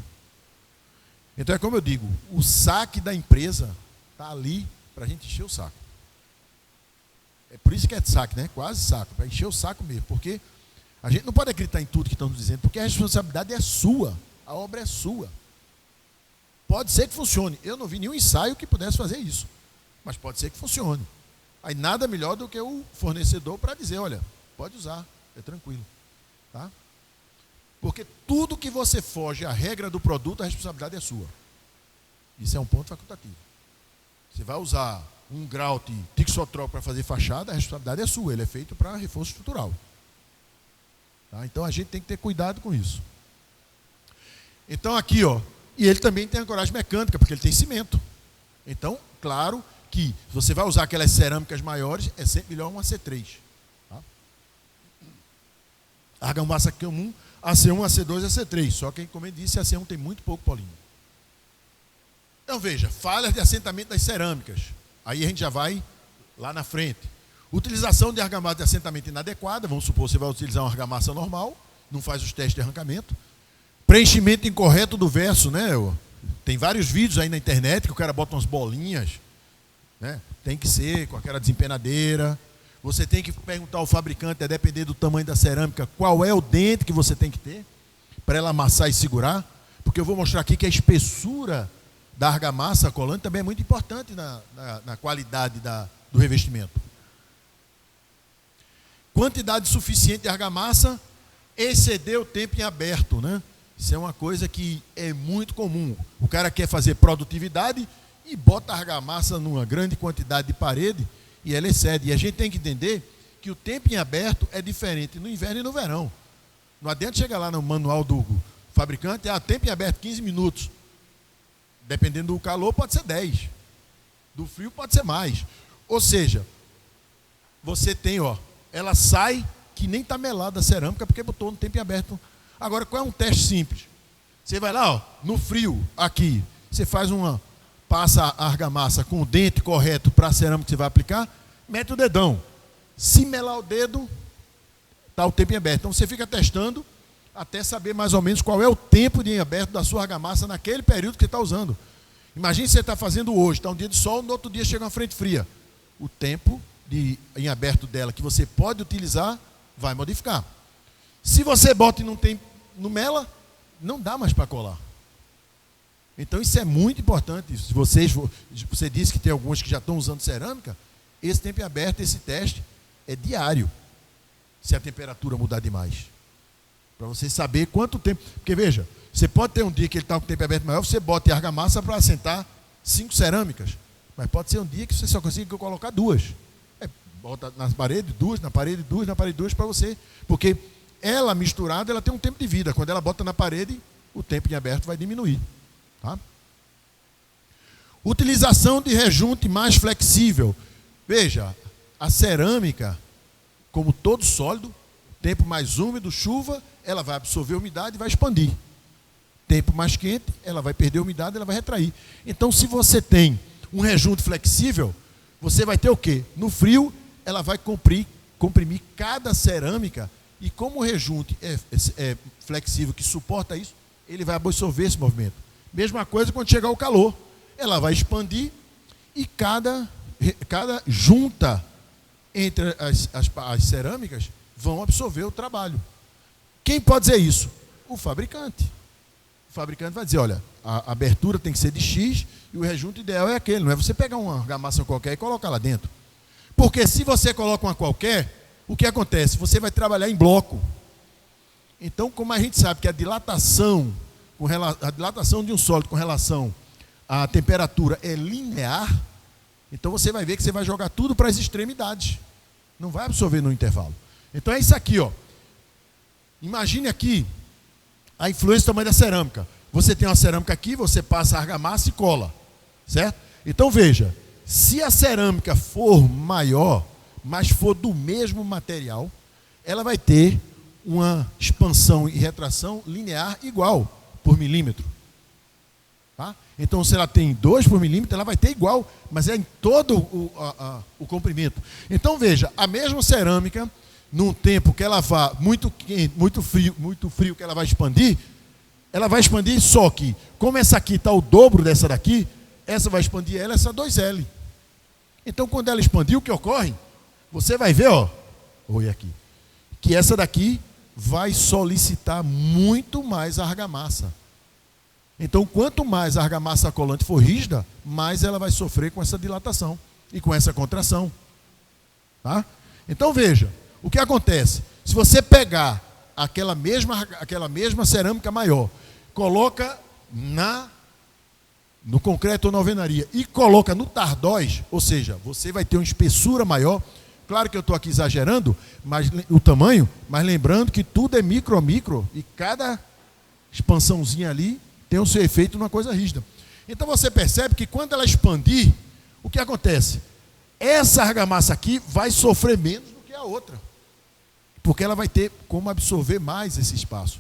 Então é como eu digo, o saque da empresa está ali para a gente encher o saco. É por isso que é saque, né? Quase saco, para encher o saco mesmo. Porque a gente não pode acreditar em tudo que estão nos dizendo, porque a responsabilidade é sua, a obra é sua. Pode ser que funcione. Eu não vi nenhum ensaio que pudesse fazer isso, mas pode ser que funcione. Aí nada melhor do que o fornecedor para dizer, olha, pode usar, é tranquilo. Tá? Porque tudo que você foge à regra do produto, a responsabilidade é sua. Isso é um ponto facultativo. Você vai usar um grout tixotrol para fazer fachada, a responsabilidade é sua, ele é feito para reforço estrutural. Tá? Então a gente tem que ter cuidado com isso. Então aqui, ó, e ele também tem ancoragem mecânica, porque ele tem cimento. Então, claro que se você vai usar aquelas cerâmicas maiores, é sempre melhor uma C3. Tá? Argamassa comum, AC1, AC2 e AC3. Só que, como eu disse, a AC1 tem muito pouco polímero. Então veja, falhas de assentamento das cerâmicas. Aí a gente já vai lá na frente. Utilização de argamassa de assentamento inadequada. Vamos supor que você vai utilizar uma argamassa normal, não faz os testes de arrancamento. Preenchimento incorreto do verso, né? Tem vários vídeos aí na internet que o cara bota umas bolinhas, né? Tem que ser com aquela desempenadeira. Você tem que perguntar ao fabricante, a depender do tamanho da cerâmica, qual é o dente que você tem que ter para ela amassar e segurar. Porque eu vou mostrar aqui que a espessura da argamassa colante também é muito importante na qualidade do revestimento. Quantidade suficiente de argamassa exceder o tempo em aberto, né? Isso é uma coisa que é muito comum. O cara quer fazer produtividade e bota a argamassa numa grande quantidade de parede e ela excede. E a gente tem que entender que o tempo em aberto é diferente no inverno e no verão. Não adianta chegar lá no manual do fabricante, tempo em aberto 15 minutos. Dependendo do calor, pode ser 10. Do frio, pode ser mais. Ou seja, você tem, ela sai que nem está melada a cerâmica porque botou no tempo em aberto. Agora, qual é um teste simples? Você vai lá, no frio, aqui, você passa a argamassa com o dente correto para a cerâmica que você vai aplicar, mete o dedão. Se melar o dedo, está o tempo em aberto. Então você fica testando até saber mais ou menos qual é o tempo de em aberto da sua argamassa naquele período que você está usando. Imagine se você está fazendo hoje, está um dia de sol, no outro dia chega uma frente fria. O tempo em aberto dela que você pode utilizar vai modificar. Se você bota e não tem no mela, não dá mais para colar. Então isso é muito importante. Se você disse que tem alguns que já estão usando cerâmica, esse tempo em aberto, esse teste é diário, se a temperatura mudar demais. Para você saber quanto tempo. Porque veja, você pode ter um dia que ele está com o tempo aberto maior, você bota em argamassa para assentar 5 cerâmicas. Mas pode ser um dia que você só consiga colocar 2. Bota na parede 2, na parede 2, na parede 2 para você. Porque ela misturada, ela tem um tempo de vida. Quando ela bota na parede, o tempo em aberto vai diminuir. Tá? Utilização de rejunte mais flexível. Veja, a cerâmica, como todo sólido, tempo mais úmido, chuva, ela vai absorver umidade e vai expandir. Tempo mais quente, ela vai perder umidade, ela vai retrair. Então, se você tem um rejunte flexível, você vai ter o quê? No frio, ela vai comprimir cada cerâmica, e como o rejunte é flexível, que suporta isso, ele vai absorver esse movimento. Mesma coisa quando chegar o calor. Ela vai expandir e cada junta entre as cerâmicas vão absorver o trabalho. Quem pode dizer isso? O fabricante. O fabricante vai dizer, olha, a abertura tem que ser de X e o rejunte ideal é aquele. Não é você pegar uma argamassa qualquer e colocar lá dentro. Porque se você coloca uma qualquer, o que acontece? Você vai trabalhar em bloco. Então, como a gente sabe que a dilatação de um sólido com relação à temperatura é linear, então você vai ver que você vai jogar tudo para as extremidades. Não vai absorver no intervalo. Então é isso aqui, Imagine aqui a influência do tamanho da cerâmica. Você tem uma cerâmica aqui, você passa a argamassa e cola. Certo? Então veja, se a cerâmica for maior, mas for do mesmo material, ela vai ter uma expansão e retração linear igual por milímetro. Tá? Então, se ela tem 2 por milímetro, ela vai ter igual, mas é em todo o comprimento. Então, veja, a mesma cerâmica, num tempo que ela vá muito quente, muito frio, que ela vai expandir, só que, como essa aqui está o dobro dessa daqui, essa vai expandir essa 2L. Então, quando ela expandir, o que ocorre? Você vai ver, olha aqui, que essa daqui vai solicitar muito mais argamassa. Então, quanto mais a argamassa colante for rígida, mais ela vai sofrer com essa dilatação e com essa contração. Tá? Então, veja, o que acontece? Se você pegar aquela mesma cerâmica maior, coloca no concreto ou na alvenaria e coloca no tardóis, ou seja, você vai ter uma espessura maior. Claro que eu estou aqui exagerando o tamanho, mas lembrando que tudo é micro e cada expansãozinha ali tem o seu efeito numa coisa rígida. Então você percebe que quando ela expandir, o que acontece? Essa argamassa aqui vai sofrer menos do que a outra, porque ela vai ter como absorver mais esse espaço.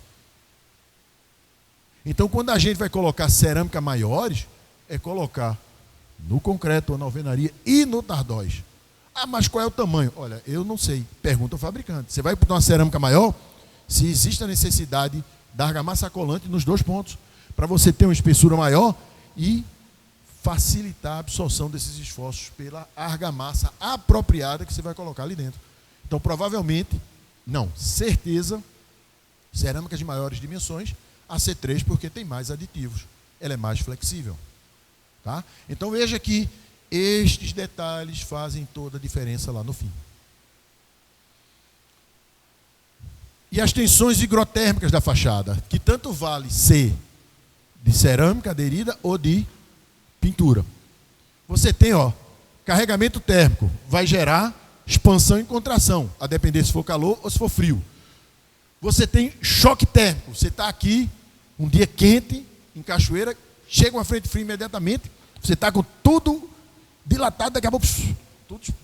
Então, quando a gente vai colocar cerâmica maiores, é colocar no concreto ou na alvenaria e no tardóis. Ah, mas qual é o tamanho? Olha, eu não sei. Pergunta ao fabricante. Você vai botar uma cerâmica maior? Se existe a necessidade da argamassa colante nos 2 pontos, para você ter uma espessura maior e facilitar a absorção desses esforços pela argamassa apropriada que você vai colocar ali dentro. Então, provavelmente, certeza, cerâmicas de maiores dimensões, a C3, porque tem mais aditivos. Ela é mais flexível. Tá? Então, veja que estes detalhes fazem toda a diferença lá no fim. e as tensões higrotérmicas da fachada, que tanto vale ser de cerâmica aderida ou de pintura. Você tem, carregamento térmico, vai gerar expansão e contração, a depender se for calor ou se for frio. Você tem choque térmico, você está aqui, um dia quente, em Cachoeira, chega uma frente fria imediatamente, você está com tudo dilatado, daqui a pouco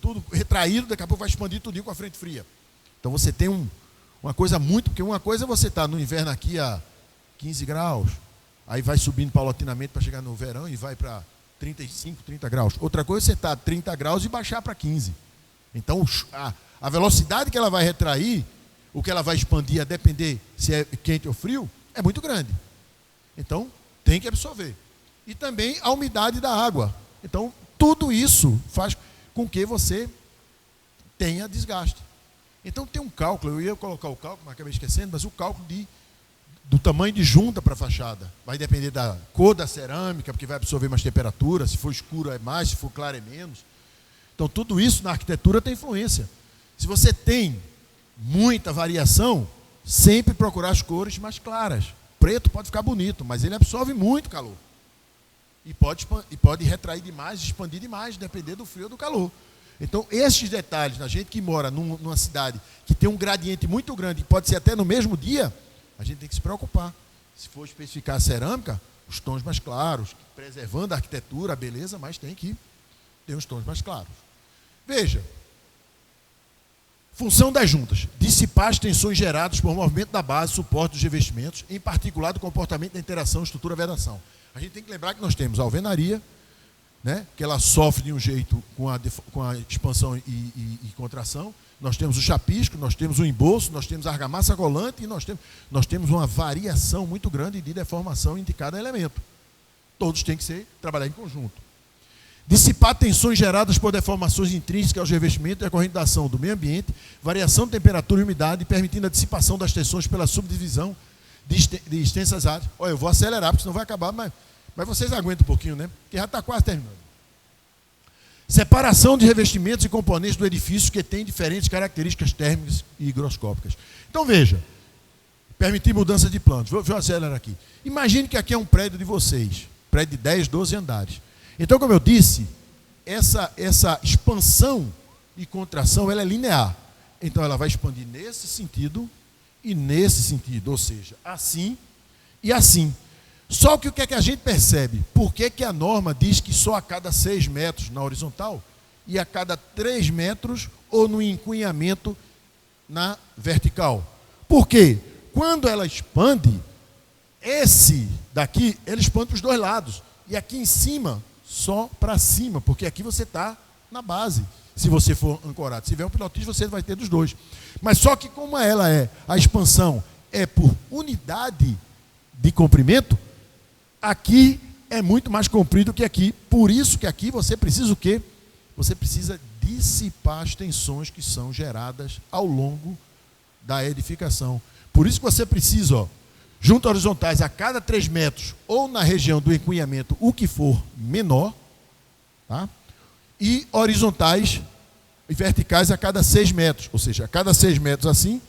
tudo retraído, daqui a pouco vai expandir tudinho com a frente fria. Então você tem uma coisa muito, porque uma coisa é você estar no inverno aqui a 15 graus, aí vai subindo paulatinamente para chegar no verão e vai para 35, 30 graus. Outra coisa é você estar a 30 graus e baixar para 15. Então a velocidade que ela vai retrair, o que ela vai expandir a depender se é quente ou frio, é muito grande. Então tem que absorver. E também a umidade da água. Então tudo isso faz com que você tenha desgaste. Então tem um cálculo, eu ia colocar o cálculo, mas acabei esquecendo, mas o cálculo do tamanho de junta para a fachada. Vai depender da cor da cerâmica, porque vai absorver mais temperatura, se for escuro é mais, se for claro é menos. Então tudo isso na arquitetura tem influência. Se você tem muita variação, sempre procurar as cores mais claras. Preto pode ficar bonito, mas ele absorve muito calor. E pode retrair demais, expandir demais, depender do frio ou do calor. Então, esses detalhes, a gente que mora numa cidade que tem um gradiente muito grande, pode ser até no mesmo dia, a gente tem que se preocupar. Se for especificar a cerâmica, os tons mais claros, preservando a arquitetura, a beleza, mas tem que ter os tons mais claros. Veja, função das juntas: dissipar as tensões geradas por movimento da base, suporte dos revestimentos, em particular do comportamento da interação estrutura-vedação. A gente tem que lembrar que nós temos a alvenaria, né, que ela sofre de um jeito com a expansão e contração. Nós temos o chapisco, nós temos o embolso, nós temos a argamassa colante e nós temos uma variação muito grande de deformação em cada elemento. Todos têm que trabalhar em conjunto. Dissipar tensões geradas por deformações intrínsecas aos revestimentos e a corrente da ação do meio ambiente, variação de temperatura e umidade, permitindo a dissipação das tensões pela subdivisão de extensas áreas. Olha, eu vou acelerar, porque senão vai acabar, mas vocês aguentam um pouquinho, né? Porque já está quase terminando. Separação de revestimentos e componentes do edifício que tem diferentes características térmicas e higroscópicas. Então veja, permitir mudança de planos. Vou acelerar aqui. Imagine que aqui é um prédio de vocês, prédio de 10, 12 andares. Então, como eu disse, essa expansão e contração ela é linear. Então ela vai expandir nesse sentido e nesse sentido, ou seja, assim e assim. Só que o que é que a gente percebe? Por que a norma diz que só a cada 6 metros na horizontal e a cada 3 metros ou no encunhamento na vertical? Porque quando ela expande, esse daqui, ele expande para os dois lados. E aqui em cima, só para cima, porque aqui você está na base. Se você for ancorado, se tiver um pilotismo, você vai ter dos dois. Mas só que como a expansão é por unidade de comprimento, aqui é muito mais comprido que aqui. Por isso que aqui você precisa o quê? Você precisa dissipar as tensões que são geradas ao longo da edificação. Por isso que você precisa, junto horizontais a cada 3 metros, ou na região do encunhamento, o que for menor, tá? E horizontais e verticais a cada 6 metros. Ou seja, a cada 6 metros assim,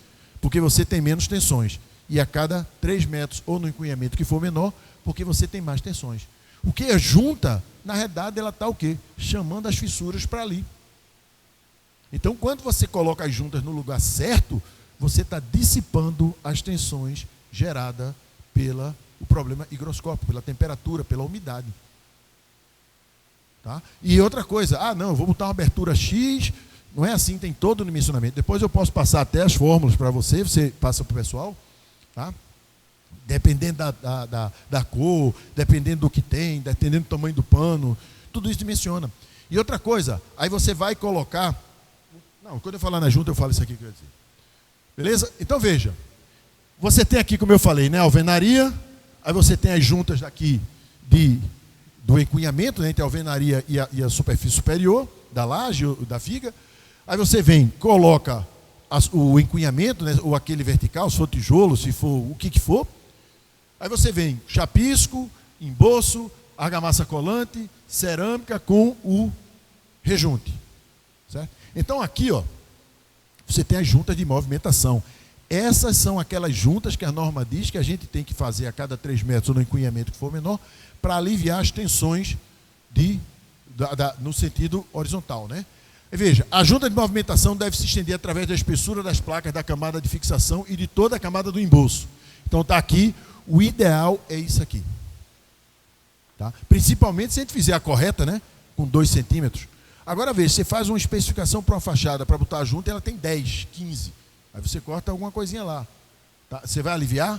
porque você tem menos tensões. E a cada 3 metros, ou no encunhamento que for menor, porque você tem mais tensões. O que é junta, na realidade, ela está o quê? Chamando as fissuras para ali. Então, quando você coloca as juntas no lugar certo, você está dissipando as tensões geradas pelo problema higroscópico, pela temperatura, pela umidade. Tá? E outra coisa, não, eu vou botar uma abertura X, não é assim, tem todo o dimensionamento. Depois eu posso passar até as fórmulas para você passa para o pessoal, tá? Dependendo da cor, dependendo do que tem, dependendo do tamanho do pano, tudo isso dimensiona. E outra coisa, aí você vai colocar... Não, quando eu falar na junta, eu falo isso aqui que eu ia dizer. Beleza? Então veja, você tem aqui, como eu falei, né, a alvenaria, aí você tem as juntas daqui do encunhamento, né, entre a alvenaria e a superfície superior, da laje, da viga. Aí você vem, coloca o encunhamento, né, ou aquele vertical, se for tijolo, se for o que for. Aí você vem chapisco, embolso, argamassa colante, cerâmica com o rejunte. Certo? Então aqui, ó, você tem as juntas de movimentação. Essas são aquelas juntas que a norma diz que a gente tem que fazer a cada 3 metros ou no encunhamento que for menor, para aliviar as tensões no sentido horizontal, né? E veja, a junta de movimentação deve se estender através da espessura das placas da camada de fixação e de toda a camada do embolso. Então está aqui, o ideal é isso aqui. Tá? Principalmente se a gente fizer a correta, né? Com 2 centímetros. Agora veja, você faz uma especificação para uma fachada para botar a junta, ela tem 10, 15. Aí você corta alguma coisinha lá. Tá? Você vai aliviar?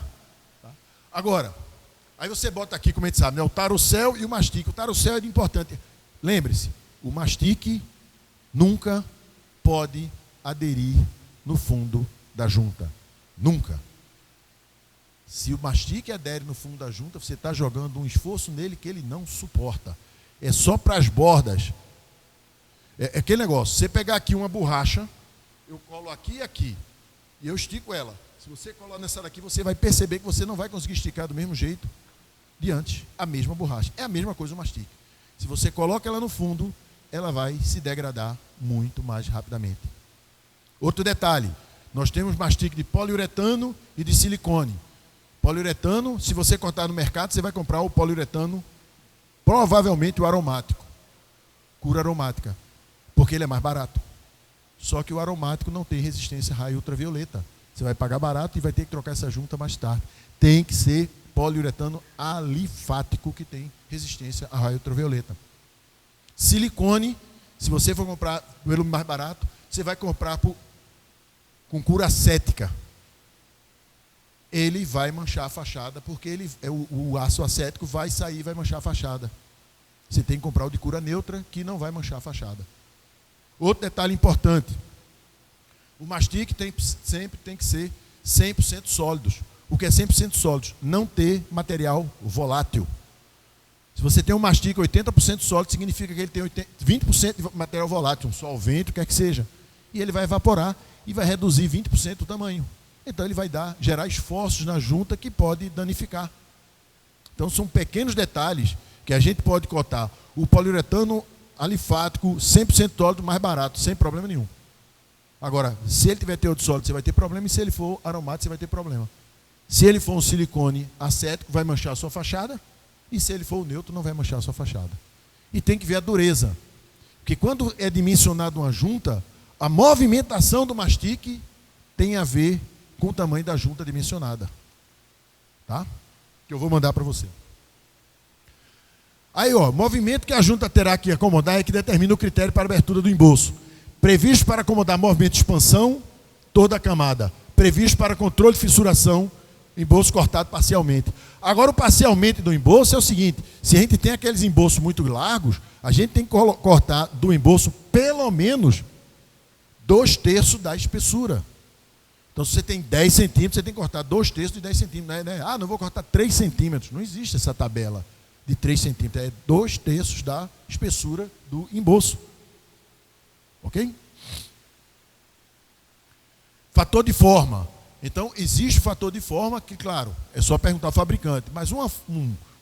Tá? Agora, aí você bota aqui, como a gente sabe, né? O tarocel e o mastique. O tarocel é importante. Lembre-se, o mastique nunca pode aderir no fundo da junta. Nunca. Se o mastique adere no fundo da junta, você está jogando um esforço nele que ele não suporta. É só para as bordas. É aquele negócio, você pegar aqui uma borracha, eu colo aqui e aqui, e eu estico ela. Se você colar nessa daqui, você vai perceber que você não vai conseguir esticar do mesmo jeito de antes, a mesma borracha. É a mesma coisa o mastique. Se você coloca ela no fundo, ela vai se degradar muito mais rapidamente. Outro detalhe, nós temos mastique de poliuretano e de silicone. Poliuretano, se você cortar no mercado, você vai comprar o poliuretano, provavelmente o aromático, cura aromática, porque ele é mais barato. Só que o aromático não tem resistência a raio ultravioleta. Você vai pagar barato e vai ter que trocar essa junta mais tarde. Tem que ser poliuretano alifático que tem resistência a raio ultravioleta. Silicone, se você for comprar pelo mais barato, você vai comprar com cura acética. Ele vai manchar a fachada, porque o ácido acético vai sair e vai manchar a fachada. Você tem que comprar o de cura neutra, que não vai manchar a fachada. Outro detalhe importante, o mastique sempre tem que ser 100% sólidos. O que é 100% sólidos? Não ter material volátil. Se você tem um mastique 80% sólido, significa que ele tem 20% de material volátil, um solvente, o que é que seja. E ele vai evaporar e vai reduzir 20% o tamanho. Então ele vai gerar esforços na junta que pode danificar. Então são pequenos detalhes que a gente pode cotar. O poliuretano alifático 100% sólido mais barato, sem problema nenhum. Agora, se ele tiver teor de sólido, você vai ter problema, e se ele for aromático, você vai ter problema. Se ele for um silicone acético, vai manchar a sua fachada, e se ele for o neutro, não vai manchar a sua fachada. E tem que ver a dureza. Porque quando é dimensionado uma junta, a movimentação do mastique tem a ver com o tamanho da junta dimensionada. Tá? Que eu vou mandar para você. Aí, ó, movimento que a junta terá que acomodar é que determina o critério para a abertura do embolso. Previsto para acomodar movimento de expansão, toda a camada. Previsto para controle de fissuração, embolso cortado parcialmente. Agora, o parcialmente do embolso é o seguinte: se a gente tem aqueles embolsos muito largos, a gente tem que cortar do embolso pelo menos 2/3 da espessura. Então, se você tem 10 centímetros, você tem que cortar 2/3 de 10 centímetros. Ah, não vou cortar 3 centímetros. Não existe essa tabela de 3 centímetros. É 2/3 da espessura do embolso. Ok? Fator de forma. Então, existe fator de forma que, claro, é só perguntar ao fabricante. Mas um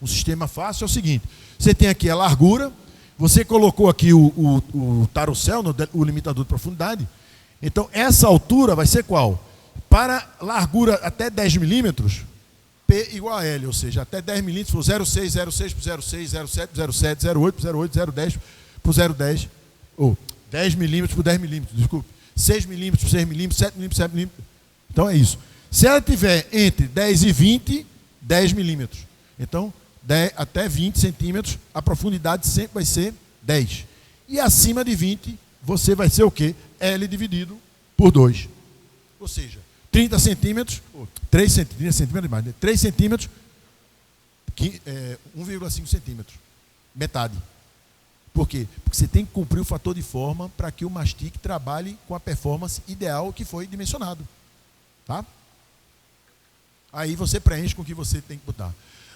sistema fácil é o seguinte: você tem aqui a largura, você colocou aqui o tarocel, o limitador de profundidade. Então, essa altura vai ser qual? Para largura até 10 milímetros, P igual a L, ou seja, até 10 milímetros por 0,6, 0,6 por 0,6, 0,7 por 0,7, 0,8 por 0,8, 0,10 por 0,10, ou 10 milímetros por 10 milímetros, desculpe, 6 milímetros por 6 milímetros, 7 milímetros por 7 milímetros. Então é isso. Se ela tiver entre 10 e 20, 10 milímetros. Então, até 20 centímetros, a profundidade sempre vai ser 10. E acima de 20, você vai ser o quê? L dividido por 2. Ou seja, 30 centímetros, 3 centímetros mais, 3 centímetros, 1,5 centímetros. Metade. Por quê? Porque você tem que cumprir o fator de forma para que o mastique trabalhe com a performance ideal que foi dimensionado. Tá? Aí você preenche com o que você tem que botar.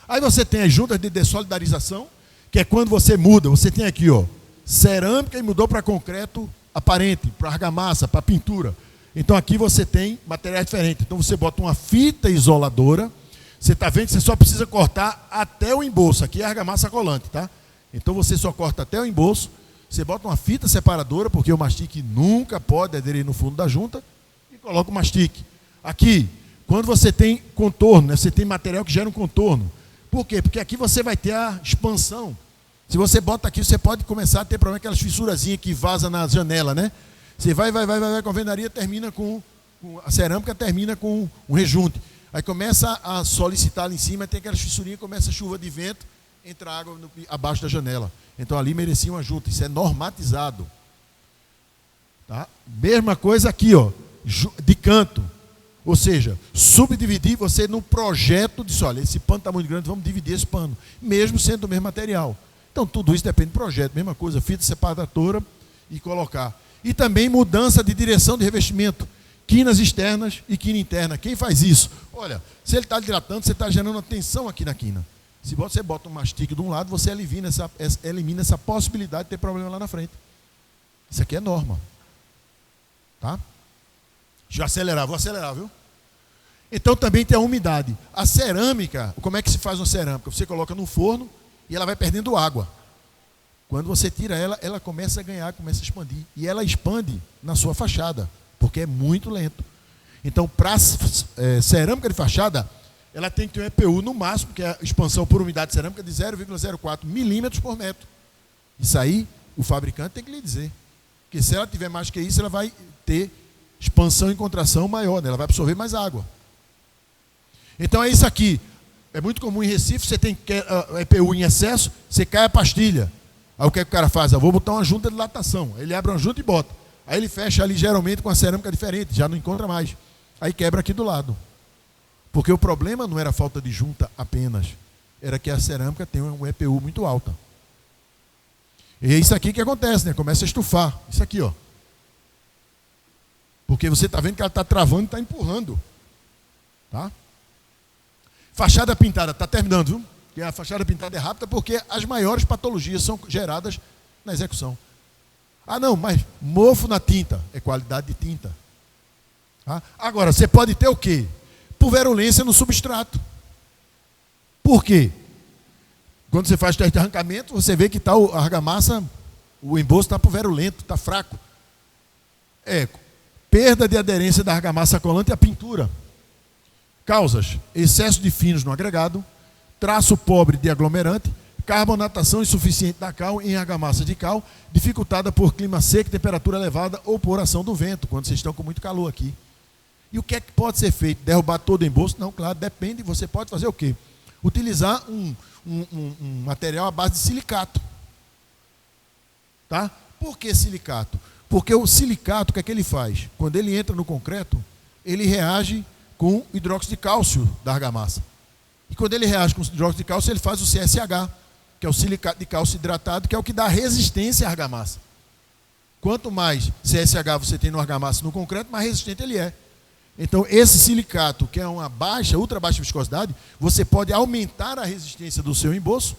Aí você tem as juntas de dessolidarização, que é quando você muda. Você tem aqui, ó, cerâmica e mudou para concreto aparente, para argamassa, para pintura. Então aqui você tem materiais diferentes. Então você bota uma fita isoladora. Você está vendo que você só precisa cortar até o embolso. Aqui é argamassa colante, tá? Então você só corta até o embolso. Você bota uma fita separadora, porque o mastique nunca pode aderir no fundo da junta, e coloca o mastique. Aqui, quando você tem contorno, né, você tem material que gera um contorno. Por quê? Porque aqui você vai ter a expansão. Se você bota aqui, você pode começar a ter problema, aquelas fissurazinhas que vaza na janela, né? Você vai com a alvenaria, termina a cerâmica termina com um rejunte. Aí começa a solicitar ali em cima, tem aquelas fissurinhas, começa a chuva de vento, entra água abaixo da janela. Então ali merecia uma junta, isso é normatizado. Tá? Mesma coisa aqui, ó, de canto. Ou seja, subdividir você no projeto, disse, olha, esse pano está muito grande, vamos dividir esse pano, mesmo sendo do mesmo material. Então tudo isso depende do projeto, mesma coisa, fita separadora e colocar. E também mudança de direção de revestimento, quinas externas e quina interna. Quem faz isso? Olha, se ele está dilatando, você está gerando uma tensão aqui na quina. Se você bota um mastique de um lado, você elimina essa possibilidade de ter problema lá na frente. Isso aqui é norma. Tá? Deixa eu acelerar, vou acelerar, viu? Então também tem a umidade. A cerâmica, como é que se faz uma cerâmica? Você coloca no forno e ela vai perdendo água. Quando você tira ela, ela começa a ganhar, começa a expandir. E ela expande na sua fachada, porque é muito lento. Então, para cerâmica de fachada, ela tem que ter um EPU no máximo, que é a expansão por umidade cerâmica, de 0,04 milímetros por metro. Isso aí, o fabricante tem que lhe dizer. Porque se ela tiver mais que isso, ela vai ter expansão e contração maior, né? Ela vai absorver mais água. Então é isso aqui. É muito comum em Recife, você tem EPU em excesso, você cai a pastilha. Aí o que é que o cara faz? Eu vou botar uma junta de dilatação. Ele abre uma junta e bota. Aí ele fecha ali geralmente com a cerâmica diferente, já não encontra mais. Aí quebra aqui do lado. Porque o problema não era a falta de junta apenas, era que a cerâmica tem um EPU muito alta. E é isso aqui que acontece, né? Começa a estufar. Isso aqui, ó. Porque você está vendo que ela está travando e está empurrando. Tá? Fachada pintada, está terminando, viu? Porque a fachada pintada é rápida porque as maiores patologias são geradas na execução. Ah, não, mas mofo na tinta é qualidade de tinta. Tá? Agora, você pode ter o quê? Pulverulência no substrato. Por quê? Quando você faz teste de arrancamento, você vê que tá a argamassa, o embolso está pulverulento, está fraco. Perda de aderência da argamassa colante à pintura. Causas: excesso de finos no agregado, traço pobre de aglomerante, carbonatação insuficiente da cal em argamassa de cal, dificultada por clima seco, temperatura elevada ou por ação do vento, quando vocês estão com muito calor aqui. E o que é que pode ser feito? Derrubar todo o embolso? Não, claro, depende. Você pode fazer o quê? Utilizar um material à base de silicato. Tá? Por que silicato? Porque o silicato, o que é que ele faz? Quando ele entra no concreto, ele reage com hidróxido de cálcio da argamassa. E quando ele reage com hidróxido de cálcio, ele faz o CSH, que é o silicato de cálcio hidratado, que é o que dá resistência à argamassa. Quanto mais CSH você tem no argamassa no concreto, mais resistente ele é. Então, esse silicato, que é uma ultra baixa viscosidade, você pode aumentar a resistência do seu embolso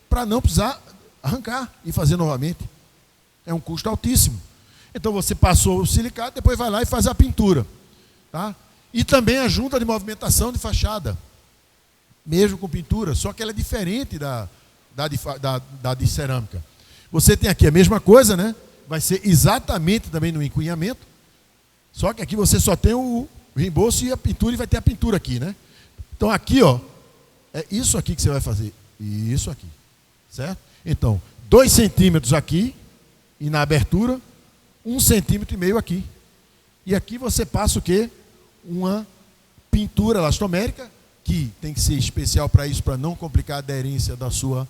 para não precisar arrancar e fazer novamente. É um custo altíssimo. Então, você passou o silicato, depois vai lá e faz a pintura. Tá? E também a junta de movimentação de fachada, mesmo com pintura, só que ela é diferente da de cerâmica. Você tem aqui a mesma coisa, né? Vai ser exatamente também no encunhamento, só que aqui você só tem o reembolso e a pintura, e vai ter a pintura aqui, né? Então aqui, ó, é isso aqui que você vai fazer, e isso aqui, certo? Então, 2 centímetros aqui, e na abertura, 1,5 centímetro aqui. E aqui você passa o quê? Uma pintura elastomérica, que tem que ser especial para isso, para não complicar a aderência da sua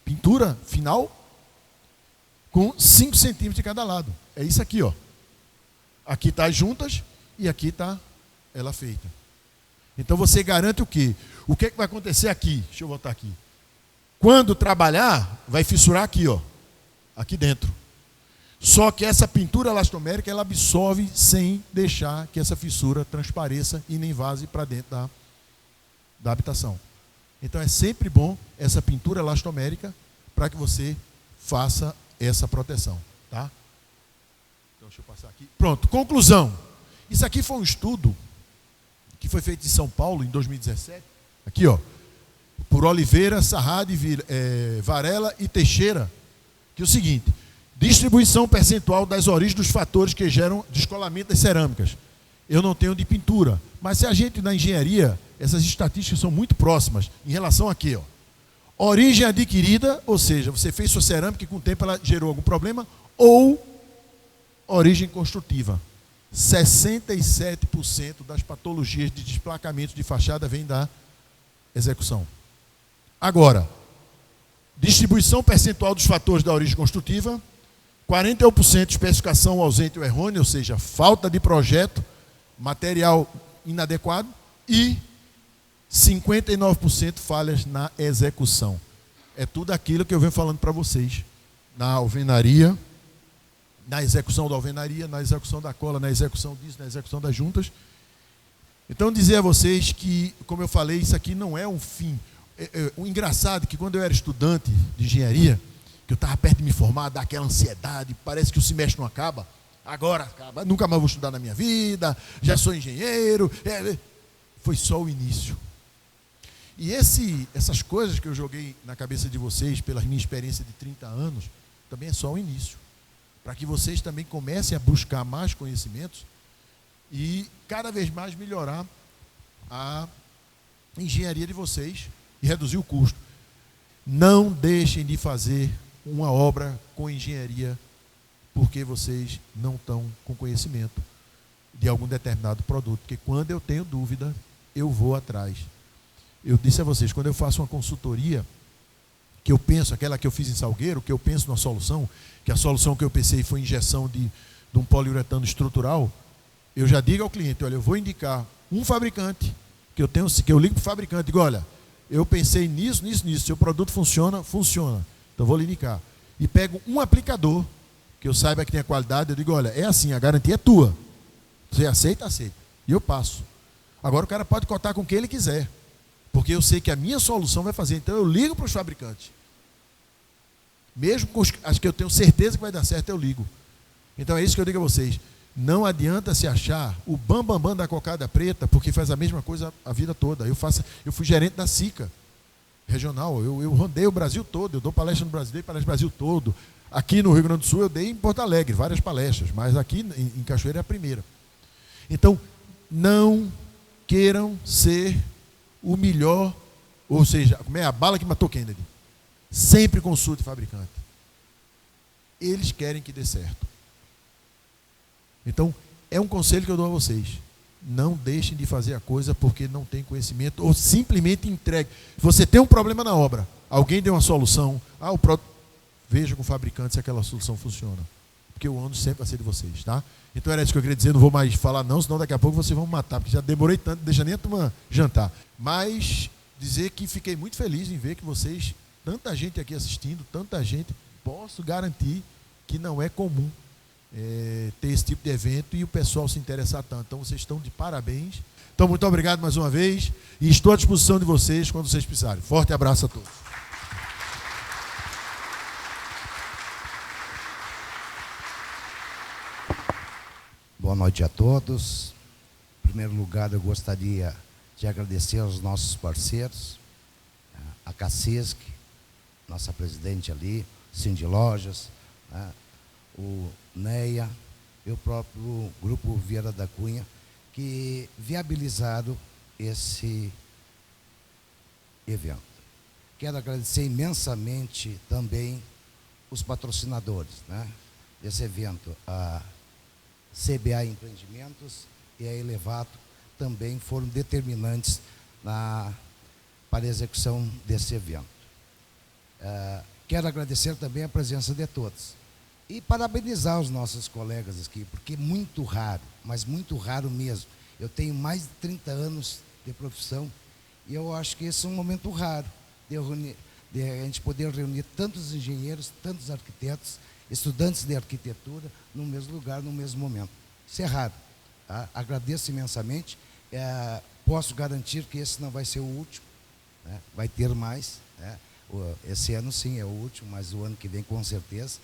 pintura final, com 5 centímetros de cada lado. É isso aqui, ó. Aqui está as juntas e aqui está ela feita. Então você garante o quê? O que é que vai acontecer aqui? Deixa eu voltar aqui. Quando trabalhar, vai fissurar aqui, ó. Aqui dentro. Só que essa pintura elastomérica, ela absorve sem deixar que essa fissura transpareça e nem vaze para dentro da habitação. Então é sempre bom essa pintura elastomérica para que você faça essa proteção, tá? Então deixa eu passar aqui. Pronto, conclusão. Isso aqui foi um estudo que foi feito em São Paulo em 2017. Aqui, ó, por Oliveira, Sarrade, Varela e Teixeira, que é o seguinte: distribuição percentual das origens dos fatores que geram descolamento das cerâmicas. eu não tenho de pintura. Mas se a gente, na engenharia, essas estatísticas são muito próximas em relação a quê? Ó? Origem adquirida, ou seja, você fez sua cerâmica e com o tempo ela gerou algum problema, ou origem construtiva. 67% das patologias de desplacamento de fachada vem da execução. Agora, distribuição percentual dos fatores da origem construtiva, 41% de especificação ausente ou errônea, ou seja, falta de projeto, material inadequado, e 59% falhas na execução. É tudo aquilo que eu venho falando para vocês. Na alvenaria, na execução da alvenaria, na execução da cola, na execução disso, na execução das juntas. Então, dizer a vocês que, como eu falei, isso aqui não é um fim. O engraçado é que quando eu era estudante de engenharia, que eu estava perto de me formar, dá aquela ansiedade, parece que o semestre não acaba, agora acaba, nunca mais vou estudar na minha vida, já sou engenheiro. Foi só o início. E essas coisas que eu joguei na cabeça de vocês, pela minha experiência de 30 anos, também é só o início. Para que vocês também comecem a buscar mais conhecimentos e cada vez mais melhorar a engenharia de vocês e reduzir o custo. Não deixem de fazer uma obra com engenharia porque vocês não estão com conhecimento de algum determinado produto. Porque quando eu tenho dúvida, eu vou atrás. Eu disse a vocês, quando eu faço uma consultoria, que eu penso, aquela que eu fiz em Salgueiro, que eu penso numa solução, que a solução que eu pensei foi injeção de um poliuretano estrutural, eu já digo ao cliente, olha, eu vou indicar um fabricante, que eu ligo para o fabricante, digo, olha, eu pensei nisso, seu produto funciona. Então eu vou lhe indicar. E pego um aplicador, que eu saiba que tem a qualidade, eu digo, olha, é assim, a garantia é tua. Você aceita? Aceita. E eu passo. Agora o cara pode cotar com quem ele quiser, porque eu sei que a minha solução vai fazer. Então eu ligo para os fabricantes. Mesmo com as que eu tenho certeza que vai dar certo, eu ligo. Então é isso que eu digo a vocês. Não adianta se achar o bambambam da cocada preta, porque faz a mesma coisa a vida toda. Eu fui gerente da SICA regional, eu rondei o Brasil todo, eu dou palestra no Brasil, dei palestra no Brasil todo. Aqui no Rio Grande do Sul eu dei em Porto Alegre, várias palestras, mas aqui em Cachoeira é a primeira. Então, não queiram ser o melhor, ou seja, como é a bala que matou Kennedy. Sempre consulte o fabricante. Eles querem que dê certo. Então, é um conselho que eu dou a vocês. Não deixem de fazer a coisa porque não tem conhecimento, ou simplesmente entregue. Você tem um problema na obra, alguém deu uma solução, veja com o fabricante se aquela solução funciona. Porque o ônus sempre vai ser de vocês, tá? Então era isso que eu queria dizer, não vou mais falar não, senão daqui a pouco vocês vão me matar, porque já demorei tanto, deixa nem a turma jantar. Mas dizer que fiquei muito feliz em ver que vocês, tanta gente aqui assistindo, tanta gente, posso garantir que não é comum ter esse tipo de evento e o pessoal se interessar tanto. Então vocês estão de parabéns. Então muito obrigado mais uma vez e estou à disposição de vocês quando vocês precisarem. Forte abraço a todos. Boa noite a todos. Em primeiro lugar, eu gostaria de agradecer aos nossos parceiros, a Cacisc, nossa presidente ali, Cindy Lojas, o NEA e o próprio Grupo Vieira da Cunha, que viabilizaram esse evento. Quero agradecer imensamente também os patrocinadores desse evento, a CBA Empreendimentos e a Elevato, também foram determinantes para a execução desse evento. Quero agradecer também a presença de todos. E parabenizar os nossos colegas aqui, porque é muito raro, mas muito raro mesmo. Eu tenho mais de 30 anos de profissão e eu acho que esse é um momento raro de a gente poder reunir tantos engenheiros, tantos arquitetos, estudantes de arquitetura no mesmo lugar, no mesmo momento. Isso é raro. Tá? Agradeço imensamente. Posso garantir que esse não vai ser o último, vai ter mais. Esse ano sim é o último, mas o ano que vem com certeza.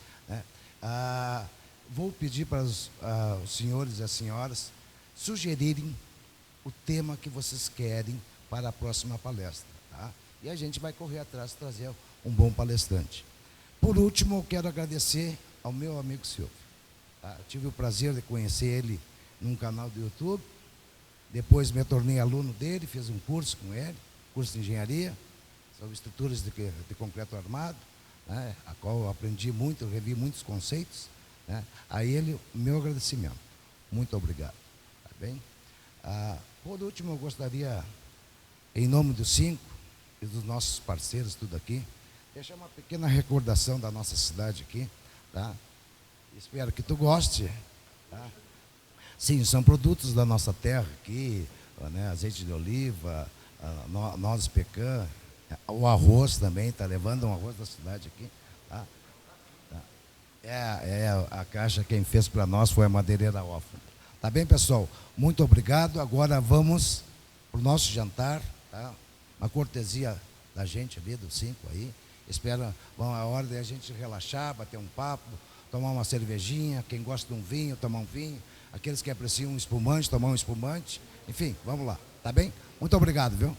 Vou pedir para os senhores e as senhoras sugerirem o tema que vocês querem para a próxima palestra. Tá? E a gente vai correr atrás de trazer um bom palestrante. Por último, eu quero agradecer ao meu amigo Silvio. Tive o prazer de conhecer ele num canal do YouTube Depois me tornei aluno dele, fiz um curso com ele, curso de engenharia, sobre estruturas de concreto armado, né, a qual eu aprendi muito, eu revi muitos conceitos, né. A ele, meu agradecimento. Muito obrigado. Tá bem? Por último, eu gostaria, em nome dos 5 e dos nossos parceiros, tudo aqui, deixar uma pequena recordação da nossa cidade aqui, tá? Espero que tu goste, tá? Sim, são produtos da nossa terra aqui, né? Azeite de oliva, nozes pecan, o arroz também, tá levando um arroz da cidade aqui, tá? A caixa quem fez para nós foi a Madeireira Hoffman. Tá bem, pessoal? Muito obrigado. Agora vamos para o nosso jantar, tá? Uma cortesia da gente ali, dos 5 aí. Espero a hora de a gente relaxar, bater um papo, tomar uma cervejinha. Quem gosta de um vinho, tomar um vinho. Aqueles que apreciam um espumante, tomar um espumante. Enfim, vamos lá. Tá bem? Muito obrigado, viu?